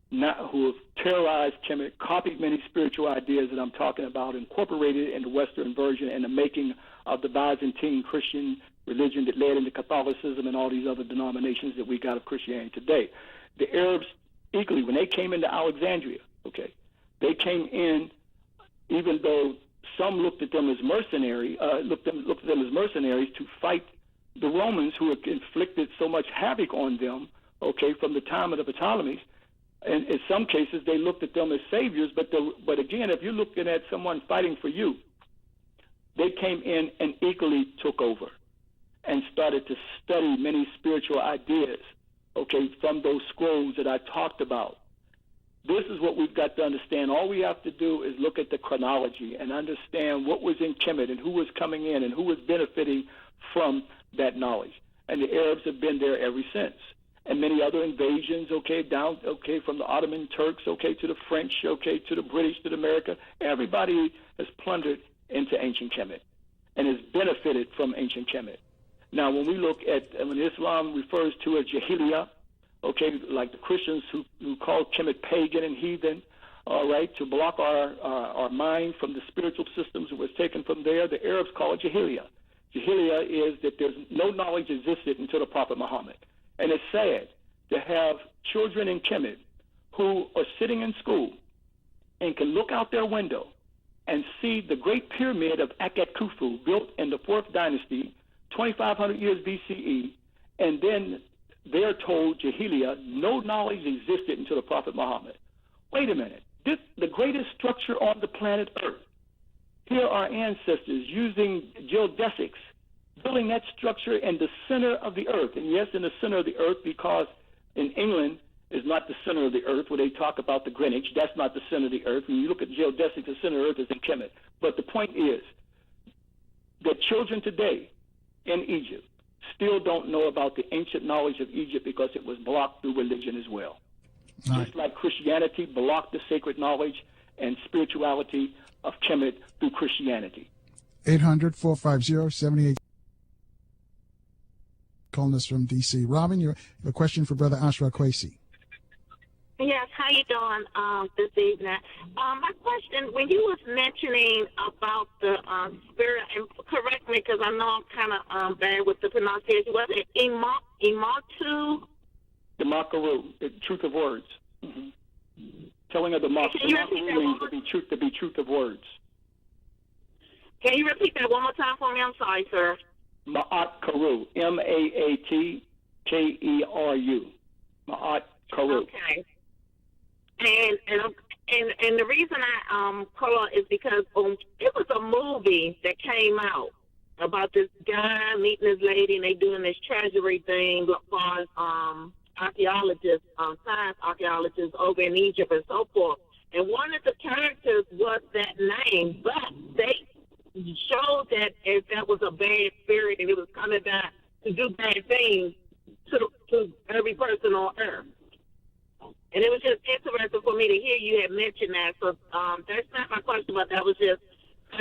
who have terrorized Kemet, copied many spiritual ideas that I'm talking about, incorporated it in the Western version and the making of the Byzantine Christian religion that led into Catholicism and all these other denominations that we got of Christianity today. The Arabs, equally, when they came into Alexandria, okay, they came in, even though some looked at them as mercenaries, looked at them as mercenaries to fight the Romans who had inflicted so much havoc on them, okay, from the time of the Ptolemies. And in some cases, they looked at them as saviors. But again, if you're looking at someone fighting for you, they came in and equally took over and started to study many spiritual ideas, okay, from those scrolls that I talked about. This is what we've got to understand. All we have to do is look at the chronology and understand what was in Kemet and who was coming in and who was benefiting from that knowledge. And the Arabs have been there ever since. And many other invasions, okay, down, okay, from the Ottoman Turks, okay, to the French, okay, to the British, to the America. Everybody has plundered into ancient Kemet and has benefited from ancient Kemet. Now, when we look at, when Islam refers to a Jahiliyyah, okay, like the Christians who call Kemet pagan and heathen, all right, to block our mind from the spiritual systems that was taken from there, the Arabs call it Jahiliyyah. Jahiliyyah is that there's no knowledge existed until the Prophet Muhammad. And it's sad to have children in Kemet who are sitting in school and can look out their window and see the Great Pyramid of Akhet Khufu built in the 4th dynasty, 2,500 years BCE, and then they're told, Jahiliyyah, no knowledge existed until the Prophet Muhammad. Wait a minute. This the greatest structure on the planet Earth. Here are ancestors using geodesics, building that structure in the center of the earth. And yes, in the center of the earth, because in England is not the center of the earth where they talk about the Greenwich. That's not the center of the earth. When you look at geodesics, the center of the earth is in Kemet. But the point is that children today in Egypt still don't know about the ancient knowledge of Egypt because it was blocked through religion as well. Right. Just like Christianity blocked the sacred knowledge and spirituality of Kemet through Christianity. 800-450-78. Calling us from D.C. Robin, you have a question for Brother Ashra Kwesi. Yes, how you doing this evening? My question, when you was mentioning about the spirit, and correct me because I know I'm kind of bad with the pronunciation, was it Imatu? The Makaru, the truth of words. Mm-hmm. Telling of the Makaru means to be truth of words. Can you repeat that one more time for me? I'm sorry, sir. Ma'at Karu, M-A-A-T-K-E-R-U. Ma'at Karu. Okay. And the reason I call is because it was a movie that came out about this guy meeting this lady, and they doing this treasury thing as far as archaeologists, science archaeologists over in Egypt and so forth. And one of the characters was that name, but they showed that if that was a bad spirit and it was coming back to do bad things to every person on earth. And it was just interesting for me to hear you had mentioned that. So that's not my question, but that was just.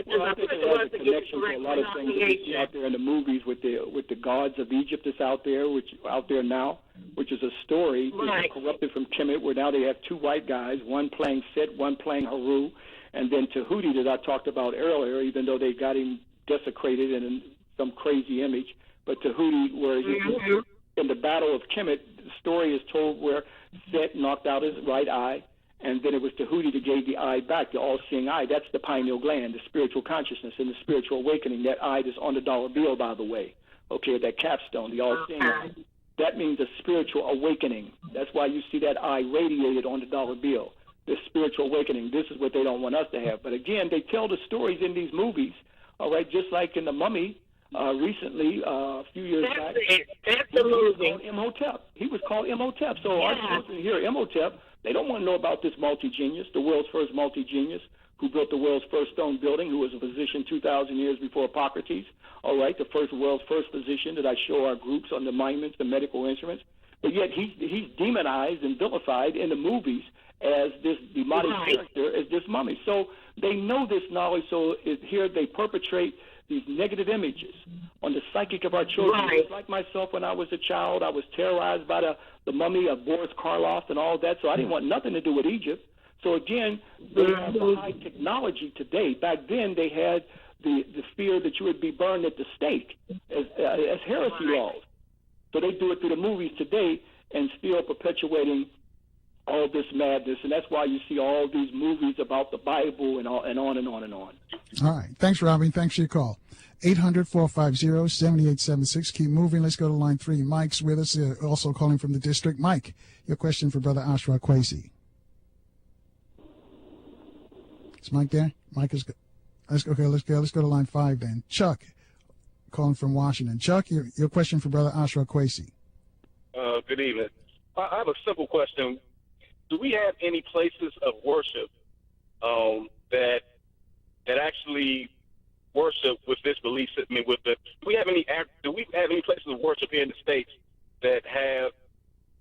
Well, I think it has a connection to a lot of things that we see out there in the movies with the gods of Egypt that's out there, which out there now, which is a story that's corrupted from Kemet, where now they have two white guys, one playing Set, one playing Haru, and then Tahuti that I talked about earlier, even though they got him desecrated in some crazy image, but Tahuti, where in the Battle of Kemet, the story is told where Set knocked out his right eye, and then it was Tahuti that gave the eye back, the all-seeing eye. That's the pineal gland, the spiritual consciousness, and the spiritual awakening. That eye that's on the dollar bill, by the way, okay, that capstone, the all-seeing eye. That means a spiritual awakening. That's why you see that eye radiated on the dollar bill, the spiritual awakening. This is what they don't want us to have. But again, they tell the stories in these movies, all right, just like in The Mummy recently, a few years back. That's the movie. He was called Imhotep. He was called Imhotep. So our children hear Imhotep. They don't want to know about this multi-genius, the world's first multi-genius, who built the world's first stone building, who was a physician 2,000 years before Hippocrates. All right, the world's first physician that I show our groups on the monuments, the medical instruments. But yet he's demonized and vilified in the movies as this demonic character, as this mummy. So they know this knowledge, so here they perpetrate these negative images on the psychic of our children. Just like myself when I was a child, I was terrorized by the mummy of Boris Karloff and all that, so I didn't want nothing to do with Egypt. So again, they have the high technology today. Back then they had the fear that you would be burned at the stake as heresy laws. So they do it through the movies today and still perpetuating all this madness, and that's why you see all these movies about the Bible and on and on and on. All right. Thanks, Robbie. Thanks for your call. 800-450-7876. Keep moving. Let's go to line 3. Mike's with us, also calling from the district. Mike, your question for Brother Ashra Kwesi. Is Mike there? Mike is good. Let's go to line 5 then. Chuck, calling from Washington. Chuck, your question for Brother Ashra Kwesi. Good evening. I have a simple question. Do we have any places of worship that actually worship with this belief system? I mean, do we have any places of worship here in the States that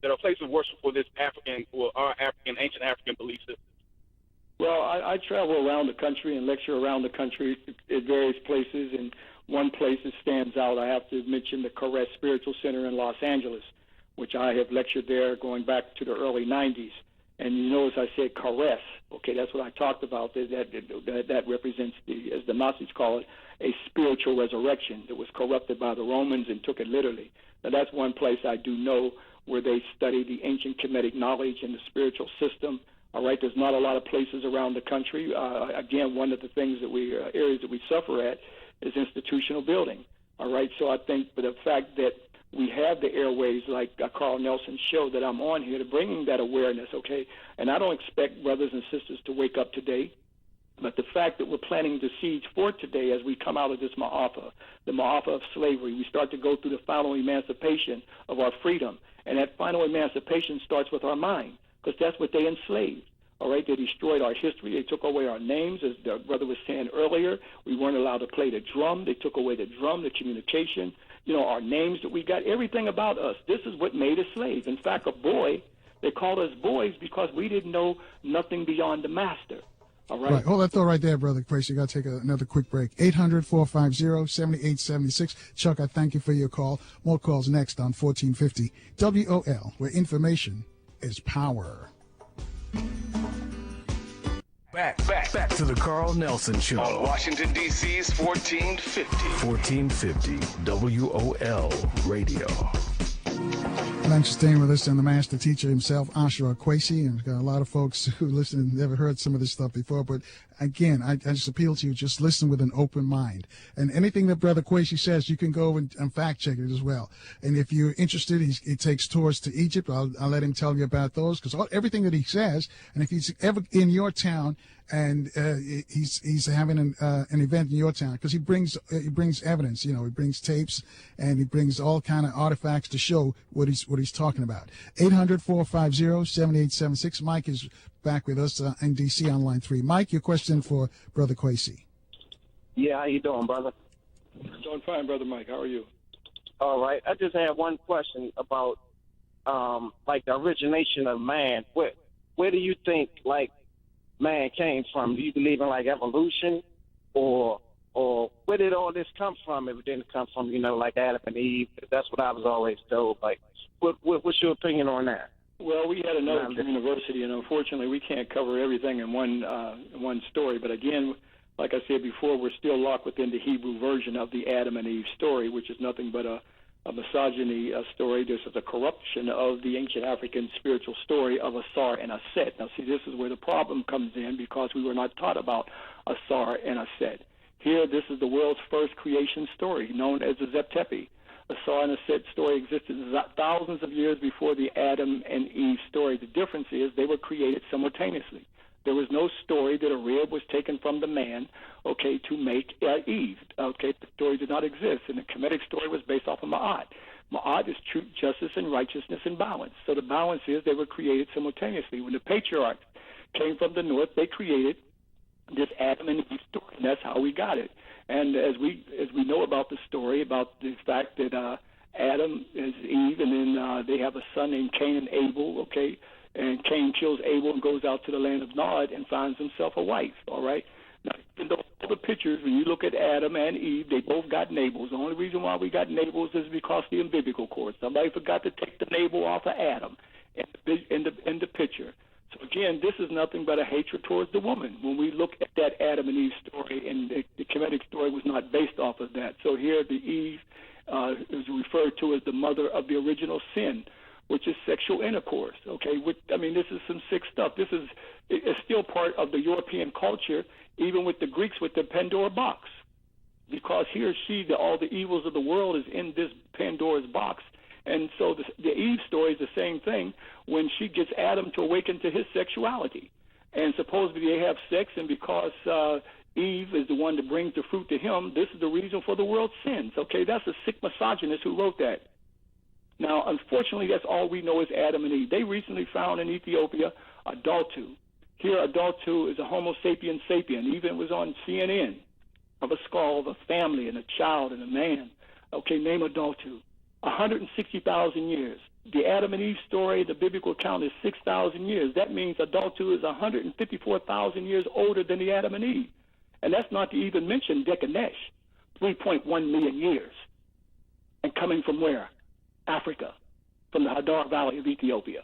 are places of worship for this our ancient African belief system? Well, I travel around the country and lecture around the country at various places, and one place that stands out, I have to mention the Caress Spiritual Center in Los Angeles, which I have lectured there going back to the early 90s. And you notice I said caress. Okay, that's what I talked about. That represents, as the Gnostics call it, a spiritual resurrection that was corrupted by the Romans and took it literally. Now, that's one place I do know where they study the ancient Kemetic knowledge and the spiritual system. All right, there's not a lot of places around the country. Again, one of the things areas that we suffer at is institutional building. All right, so I think the fact that we have the airways like Carl Nelson's show that I'm on here to bringing that awareness, okay? And I don't expect brothers and sisters to wake up today, but the fact that we're planting the seeds for today as we come out of this ma'afa, the ma'afa of slavery, we start to go through the final emancipation of our freedom. And that final emancipation starts with our mind, because that's what they enslaved. All right, they destroyed our history. They took away our names, as the brother was saying earlier. We weren't allowed to play the drum. They took away the drum, the communication, our names that we got, everything about us. This is what made us slaves. In fact, a boy, they called us boys because we didn't know nothing beyond the master. All right. Right. Hold that thought right there, Brother Kwesi. You got to take another quick break. 800-450-7876. Chuck, I thank you for your call. More calls next on 1450 WOL, where information is power. Back to the Carl Nelson Show on Washington, D.C.'s 1450 WOL Radio. Thanks for staying with us, and the master teacher himself, Ashra Kwesi. And we've got a lot of folks who listen and never heard some of this stuff before. But again, I just appeal to you, just listen with an open mind. And anything that Brother Kwesi says, you can go and fact check it as well. And if you're interested, he takes tours to Egypt. I'll let him tell you about those, because everything that he says, and if he's ever in your town and he's having an event in your town, because he brings evidence, he brings tapes and he brings all kind of artifacts to show what he's talking about. 800-450-7876. Mike is back with us in DC on line 3. Mike, your question for Brother Kwesi. Yeah, how you doing, brother? Doing fine, Brother Mike. How are you? All right. I just have one question about like the origination of man. Where do you think man came from? Do you believe in evolution, or where did all this come from? If it didn't come from like Adam and Eve, that's what I was always told. What's your opinion on that? Well, we had another university, and unfortunately, we can't cover everything in one story. But again, like I said before, we're still locked within the Hebrew version of the Adam and Eve story, which is nothing but a misogyny story. This is a corruption of the ancient African spiritual story of Asar and Aset. Now, see, this is where the problem comes in, because we were not taught about Asar and Aset. Here, this is the world's first creation story, known as the Zeptepi. Asar and Aset story existed thousands of years before the Adam and Eve story. The difference is they were created simultaneously. There was no story that a rib was taken from the man, to make Eve. The story did not exist, and the Kemetic story was based off of Ma'at. Ma'at is truth, justice, and righteousness and balance. So the balance is they were created simultaneously. When the patriarchs came from the north, they created this Adam and Eve story, and that's how we got it. And as we know about the story, about the fact that Adam is Eve, and then they have a son named Cain and Abel, and Cain kills Abel and goes out to the land of Nod and finds himself a wife, all right? Now, in all the pictures, when you look at Adam and Eve, they both got navels. The only reason why we got navels is because of the umbilical cord. Somebody forgot to take the navel off of Adam in the picture. So again, this is nothing but a hatred towards the woman. When we look at that Adam and Eve story, and the Kemetic story was not based off of that. So here the Eve is referred to as the mother of the original sin, which is sexual intercourse. This is some sick stuff. It's still part of the European culture, even with the Greeks with the Pandora box, because he or she, all the evils of the world is in this Pandora's box. And so the Eve story is the same thing when she gets Adam to awaken to his sexuality. And supposedly they have sex, and because Eve is the one that brings the fruit to him, this is the reason for the world's sins. That's a sick misogynist who wrote that. Now, unfortunately, that's all we know is Adam and Eve. They recently found in Ethiopia Adultu. Here, Adultu is a Homo sapien sapien. Even was on CNN, of a skull of a family and a child and a man. Name Adultu. 160,000 years. The Adam and Eve story, the biblical account, is 6,000 years. That means Adultu is 154,000 years older than the Adam and Eve. And that's not to even mention Decanesh, 3.1 million years. And coming from where? Africa, from the Hadar Valley of Ethiopia.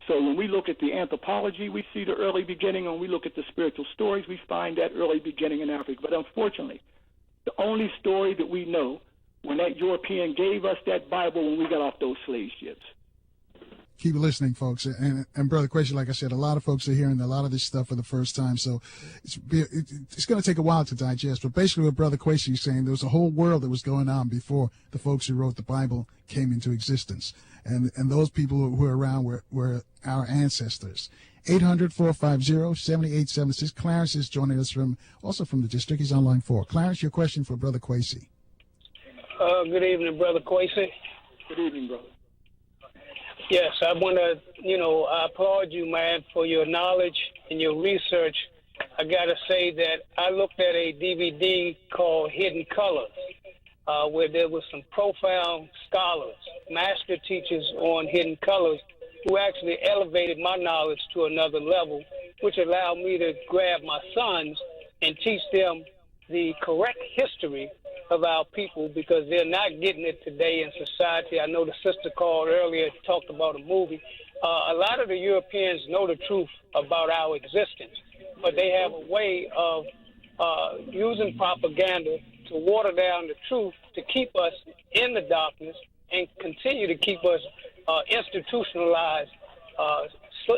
So when we look at the anthropology, we see the early beginning. When we look at the spiritual stories, we find that early beginning in Africa. But unfortunately, the only story that we know when that European gave us that Bible when we got off those slave ships. Keep listening, folks. And Brother Kwesi, like I said, a lot of folks are hearing a lot of this stuff for the first time, so it's going to take a while to digest. But basically what Brother Kwesi is saying, there was a whole world that was going on before the folks who wrote the Bible came into existence. And those people who were around were our ancestors. 800-450-7876. Clarence is joining us also from the district. He's on line 4. Clarence, your question for Brother Kwesi. Good evening, Brother Kwesi. Good evening, brother. Yes, I want to, I applaud you, man, for your knowledge and your research. I got to say that I looked at a DVD called Hidden Colors, where there was some profound scholars, master teachers on Hidden Colors, who actually elevated my knowledge to another level, which allowed me to grab my sons and teach them the correct history of our people, because they're not getting it today in society. I know the sister called earlier, talked about a movie. A lot of the Europeans know the truth about our existence, but they have a way of using propaganda to water down the truth to keep us in the darkness and continue to keep us institutionalized,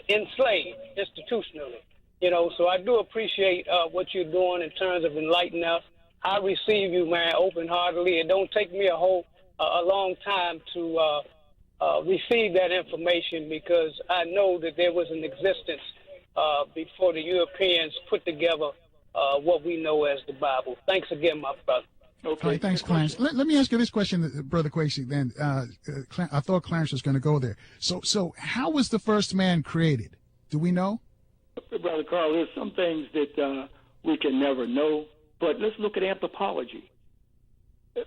enslaved institutionally. You know, so I do appreciate what you're doing in terms of enlightening us. I receive you, man, open-heartedly. It don't take me a long time to receive that information, because I know that there was an existence before the Europeans put together what we know as the Bible. Thanks again, my brother. Okay. All right, thanks, Clarence. Let me ask you this question, Brother Kwesi, then. I thought Clarence was going to go there. So how was the first man created? Do we know? Brother Carl, there's some things that we can never know, but let's look at anthropology.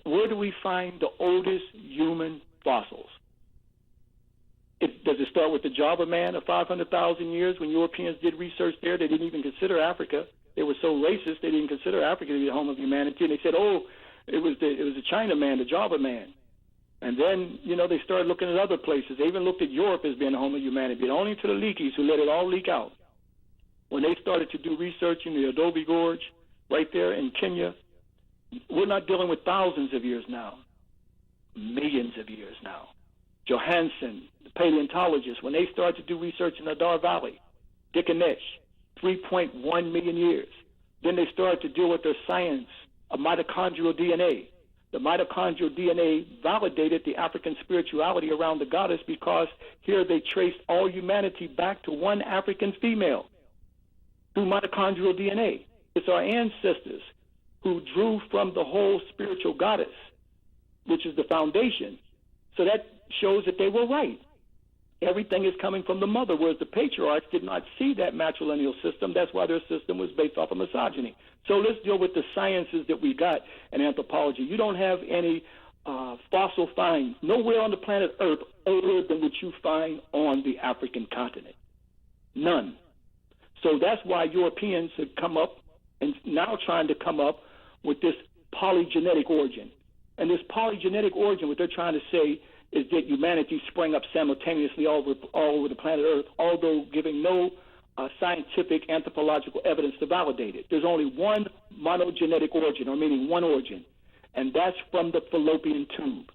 Where do we find the oldest human fossils? Does it start with the Java man of 500,000 years? When Europeans did research there, they didn't even consider Africa. They were so racist, they didn't consider Africa to be the home of humanity, and they said, oh, it was the China man, the Java man. And then, they started looking at other places. They even looked at Europe as being the home of humanity, but only to the leakies who let it all leak out. When they started to do research in the Adobe Gorge right there in Kenya, we're not dealing with thousands of years now, millions of years now. Johansen, the paleontologist, when they started to do research in the Adar Valley, Dickenesh, 3.1 million years. Then they started to deal with their science of mitochondrial DNA. The mitochondrial DNA validated the African spirituality around the goddess, because here they traced all humanity back to one African female through mitochondrial DNA. It's our ancestors who drew from the whole spiritual goddess, which is the foundation. So that shows that they were right. Everything is coming from the mother, whereas the patriarchs did not see that matrilineal system. That's why their system was based off of misogyny. So let's deal with the sciences that we got in anthropology. You don't have any fossil finds nowhere on the planet Earth older than what you find on the African continent. None. So that's why Europeans have come up and now trying to come up with this polygenetic origin. And this polygenetic origin, what they're trying to say is that humanity sprang up simultaneously all over the planet Earth, although giving no scientific anthropological evidence to validate it. There's only one monogenetic origin, or meaning one origin, and that's from the fallopian tube.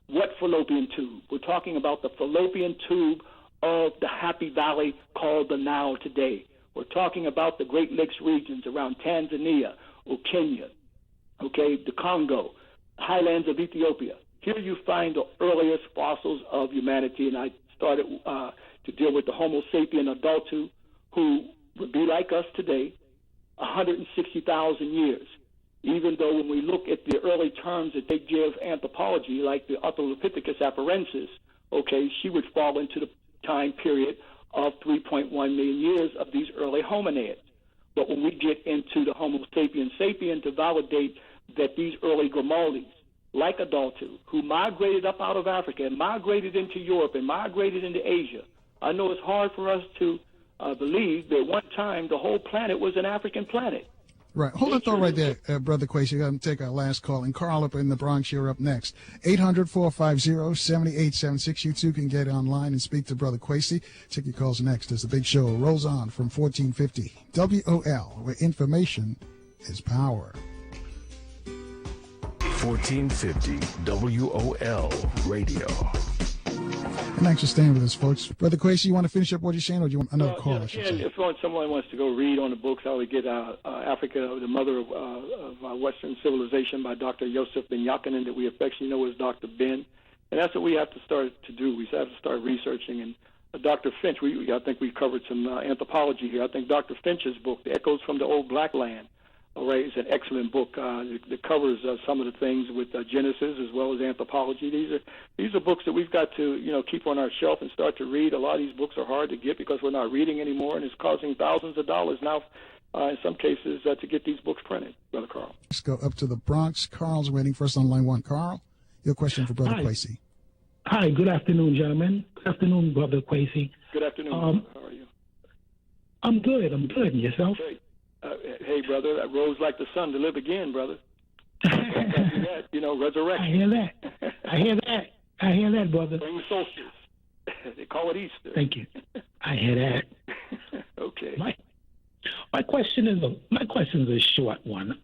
What fallopian tube? We're talking about the fallopian tube of the Happy Valley called the Nile today. We're talking about the Great Lakes regions around Tanzania or Kenya, the Congo, highlands of Ethiopia. Here you find the earliest fossils of humanity, and I started to deal with the Homo sapien adultu, who would be like us today, 160,000 years. Even though when we look at the early terms that they give anthropology, like the Australopithecus afarensis, she would fall into the time period of 3.1 million years of these early hominids. But when we get into the Homo sapien sapien to validate that these early Grimaldi's, like Adultu, who migrated up out of Africa and migrated into Europe and migrated into Asia, I know it's hard for us to believe that one time the whole planet was an African planet. Right. Hold that thought right there, Brother Kwesi. We're going to take our last call. And Carl up in the Bronx, you're up next. 800-450-7876. You too can get online and speak to Brother Kwesi. Take your calls next as the big show rolls on from 1450 WOL, where information is power. 1450 WOL Radio. And thanks for staying with us, folks. Brother Kwesi, you want to finish up what you're saying, or do you want another call? If someone wants to go read on the books, I would get Africa, the Mother of Western Civilization by Dr. Yosef Ben Yakinen, that we affectionately know as Dr. Ben. And that's what we have to start to do. We have to start researching. And Dr. Finch, I think we covered some anthropology here. I think Dr. Finch's book, The Echoes from the Old Black Land, is an excellent book that covers some of the things with Genesis as well as anthropology. These are books that we've got to keep on our shelf and start to read. A lot of these books are hard to get because we're not reading anymore, and it's costing thousands of dollars now in some cases to get these books printed. Brother Carl. Let's go up to the Bronx. Carl's waiting first on line one. Carl, your question for Brother Kwesi. Hi, good afternoon, gentlemen. Good afternoon, Brother Kwesi. Good afternoon. How are you? I'm good. And yourself? Okay. Hey, brother, that rose like the sun to live again, brother. Resurrection. I hear that, brother. Spring solstice. They call it Easter. Thank you. I hear that. Okay. My question is a short one.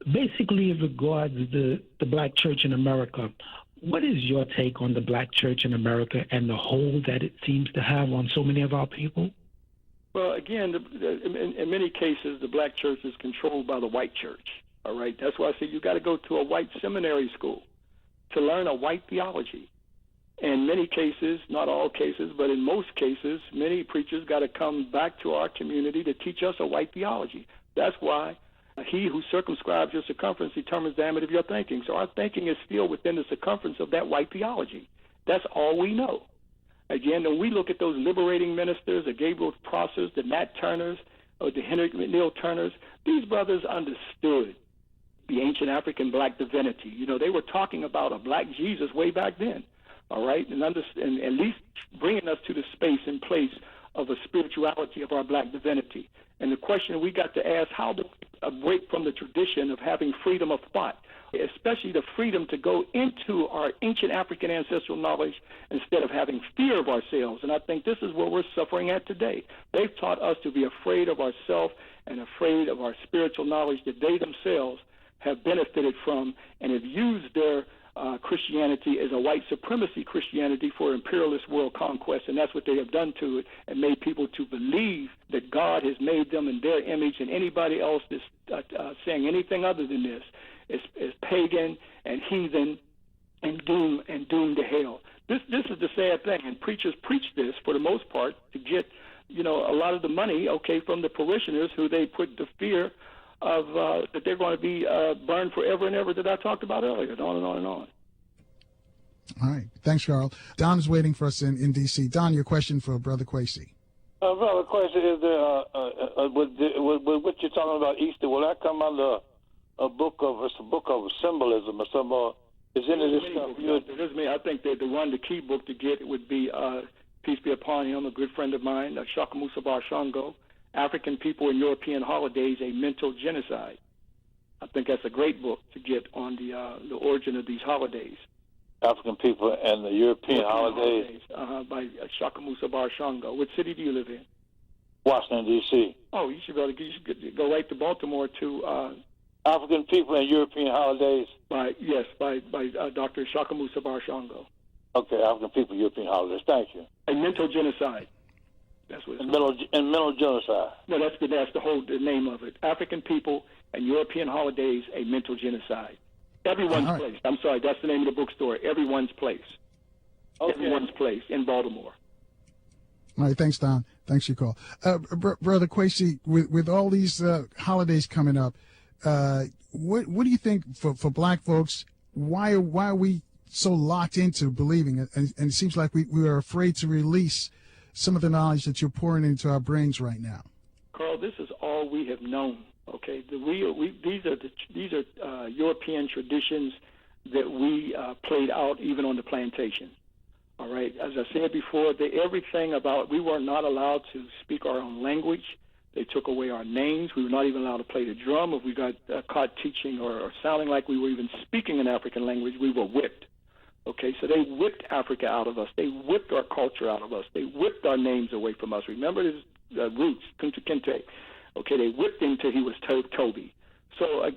Basically, it regards the black church in America. What is your take on the black church in America and the hold that it seems to have on so many of our people? Well, again, in many cases, the black church is controlled by the white church. All right, that's why I say you got to go to a white seminary school to learn a white theology. In many cases, not all cases, but in most cases, many preachers got to come back to our community to teach us a white theology. That's why he who circumscribes your circumference determines the diameter of your thinking. So our thinking is still within the circumference of that white theology. That's all we know. Again, when we look at those liberating ministers, the Gabriel Prossers, the Nat Turners, or the Henry McNeil Turners, these brothers understood the ancient African black divinity. You know, they were talking about a black Jesus way back then. All right, and at least bringing us to the space and place of a spirituality of our black divinity. And the question we got to ask, how do we break from the tradition of having freedom of thought, especially the freedom to go into our ancient African ancestral knowledge instead of having fear of ourselves? And I think this is where we're suffering at today. They've taught us to be afraid of ourselves and afraid of our spiritual knowledge that they themselves have benefited from and have used their Christianity as a white supremacy Christianity for imperialist world conquest, and that's what they have done to it, and made people to believe that God has made them in their image, and anybody else that's saying anything other than this is pagan and heathen and doomed to hell. This is the sad thing, and preachers preach this for the most part to get a lot of the money, from the parishioners who they put the fear of that they're going to be burned forever and ever that I talked about earlier, and on and on and on. All right. Thanks, Carl. Don is waiting for us in D.C. Don, your question for Brother Kwesi. Brother Kwesi, is there, with what you're talking about Easter, will that come under a book of symbolism or some is any of this stuff? I think that the key book to get would be, peace be upon him, a good friend of mine, Shakamusa Bar Shango, African People and European Holidays, A Mental Genocide. I think that's a great book to get on the origin of these holidays. African People and the European Holidays. By Shakamusa Bar Shango. What city do you live in? Washington, D.C. Oh, you should go right to Baltimore to... African People and European Holidays? By Dr. Shakamusa Bar Shango. Okay, African People, European Holidays. Thank you. A Mental Genocide. That's what it's mental genocide. No, that's the name of it. African People and European Holidays, A Mental Genocide. Everyone's Place. I'm sorry, that's the name of the bookstore. Everyone's Place. Okay. Everyone's Place in Baltimore. All right, thanks, Don. Thanks for your call. Brother Kwesi, with all these holidays coming up, what do you think for black folks, why are we so locked into believing it? And it seems like we are afraid to release some of the knowledge that you're pouring into our brains right now. Carl, this is all we have known. Okay, these are European traditions that we played out even on the plantation. All right, as I said before, everything about we were not allowed to speak our own language. They took away our names. We were not even allowed to play the drum. If we got caught teaching or sounding like we were even speaking an African language, we were whipped. Okay, so they whipped Africa out of us. They whipped our culture out of us. They whipped our names away from us. Remember his roots, Kunta Kinte. Okay, they whipped him till he was Toby. So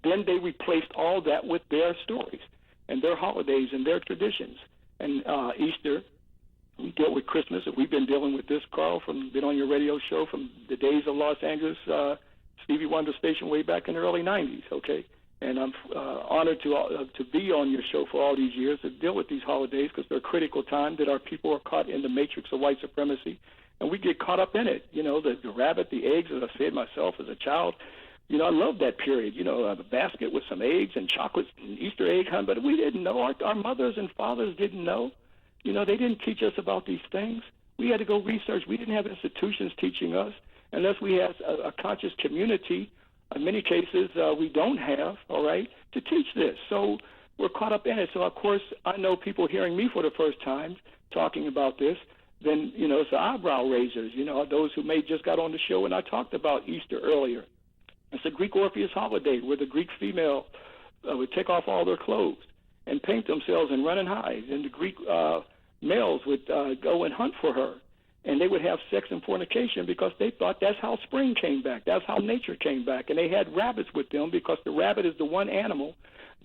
then they replaced all that with their stories and their holidays and their traditions. And Easter, we dealt with Christmas. We've been dealing with this, Carl, been on your radio show from the days of Los Angeles, Stevie Wonder Station way back in the early 90s, okay? And I'm honored to be on your show for all these years to deal with these holidays because they're a critical time that our people are caught in the matrix of white supremacy. And we get caught up in it. The rabbit, the eggs, as I said myself as a child. I love that period. A basket with some eggs and chocolates and Easter egg hunt. But we didn't know. Our mothers and fathers didn't know. They didn't teach us about these things. We had to go research. We didn't have institutions teaching us unless we had a conscious community. In many cases, we don't have, all right, to teach this. So we're caught up in it. So, of course, I know people hearing me for the first time talking about this, then, it's eyebrow raisers, those who may just got on the show and I talked about Easter earlier. It's a Greek Orpheus holiday where the Greek female would take off all their clothes and paint themselves and run and hide, and the Greek males would go and hunt for her. and they would have sex and fornication because they thought that's how spring came back. That's how nature came back. And they had rabbits with them because the rabbit is the one animal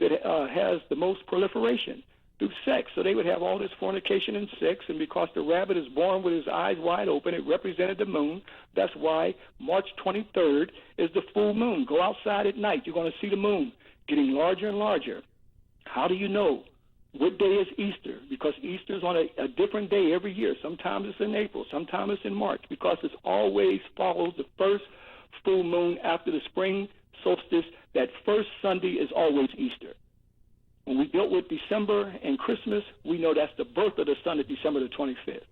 that has the most proliferation through sex. So they would have all this fornication and sex, and because the rabbit is born with his eyes wide open, it represented the moon. That's why March 23rd is the full moon. Go outside at night. You're going to see the moon getting larger and larger. How do you know what day is Easter? Because Easter is on a different day every year. Sometimes it's in April, sometimes it's in March, because it always follows the first full moon after the spring solstice. That first Sunday is always Easter. When we dealt with December and Christmas, we know that's the birth of the sun at December the 25th.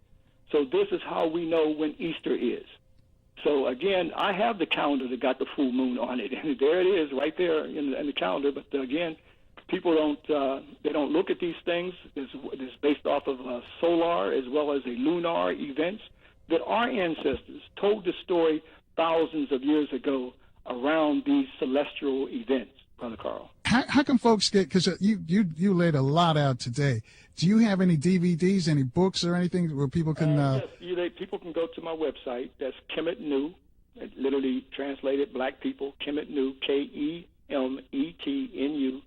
So this is how we know when Easter is. So again, I have the calendar that got the full moon on it, and there it is right there in the calendar. But again, people don't look at these things. It's based off of solar as well as a lunar events that our ancestors told the story thousands of years ago around these celestial events, Brother Carl. How can folks get, because you laid a lot out today. Do you have any DVDs, any books or anything where people can... Yes, people can go to my website. That's Kemet New, literally translated Black People, Kemet New, KEMETNU,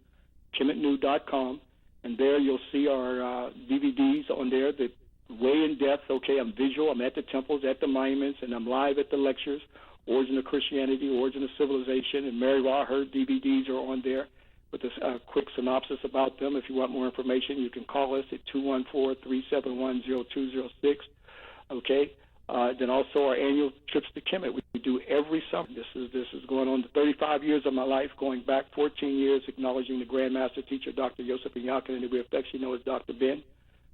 KemetNew.com. And there you'll see our DVDs on there that way in depth. Okay, I'm visual, I'm at the temples, at the monuments, and I'm live at the lectures. Origin of Christianity, Origin of Civilization, and Mary Ra, her DVDs are on there with a quick synopsis about them. If you want more information, you can call us at 214-371-0206. Okay? Then also our annual trips to Kemet we do every summer. This is going on 35 years of my life, going back 14 years, acknowledging the Grand Master Teacher, Dr. Yosef Yakin, and we affectionately know as Dr. Ben.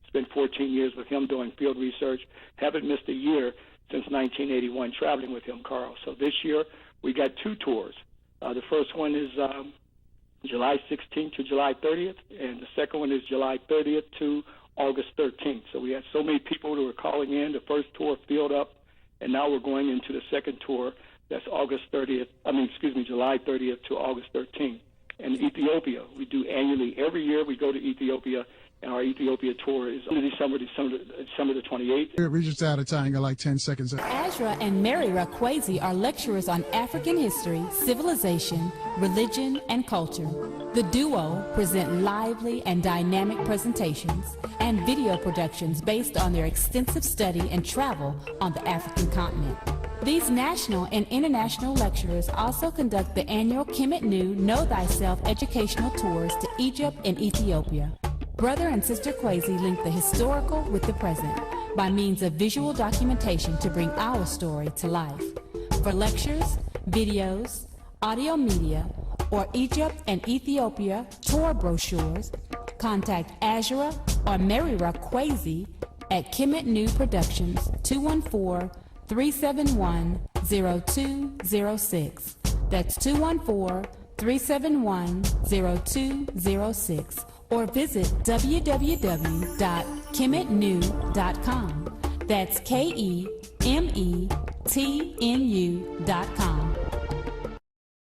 Spent 14 years with him doing field research. Haven't missed a year since 1981 traveling with him, Carl. So this year we got two tours. The first one is July 16th to July 30th, and the second one is July 30th to August 13th. So we had so many people who were calling in. The first tour filled up, and now we're going into the second tour. That's July 30th to August 13th. And Ethiopia, we do annually. Every year we go to Ethiopia, and our Ethiopia tour is December the 28th. We're just out of time. You got like 10 seconds. Ashra and Mary Kwesi are lecturers on African history, civilization, religion, and culture. The duo present lively and dynamic presentations and video productions based on their extensive study and travel on the African continent. These national and international lecturers also conduct the annual Kemet New Know Thyself educational tours to Egypt and Ethiopia. Brother and Sister Kwesi link the historical with the present by means of visual documentation to bring our story to life. For lectures, videos, audio media, or Egypt and Ethiopia tour brochures, contact Ashra or Mary Kwesi at Kemet New Productions, 214-371-0206. That's 214-371-0206. Or visit www.kemetnew.com. That's KEMETNU.com.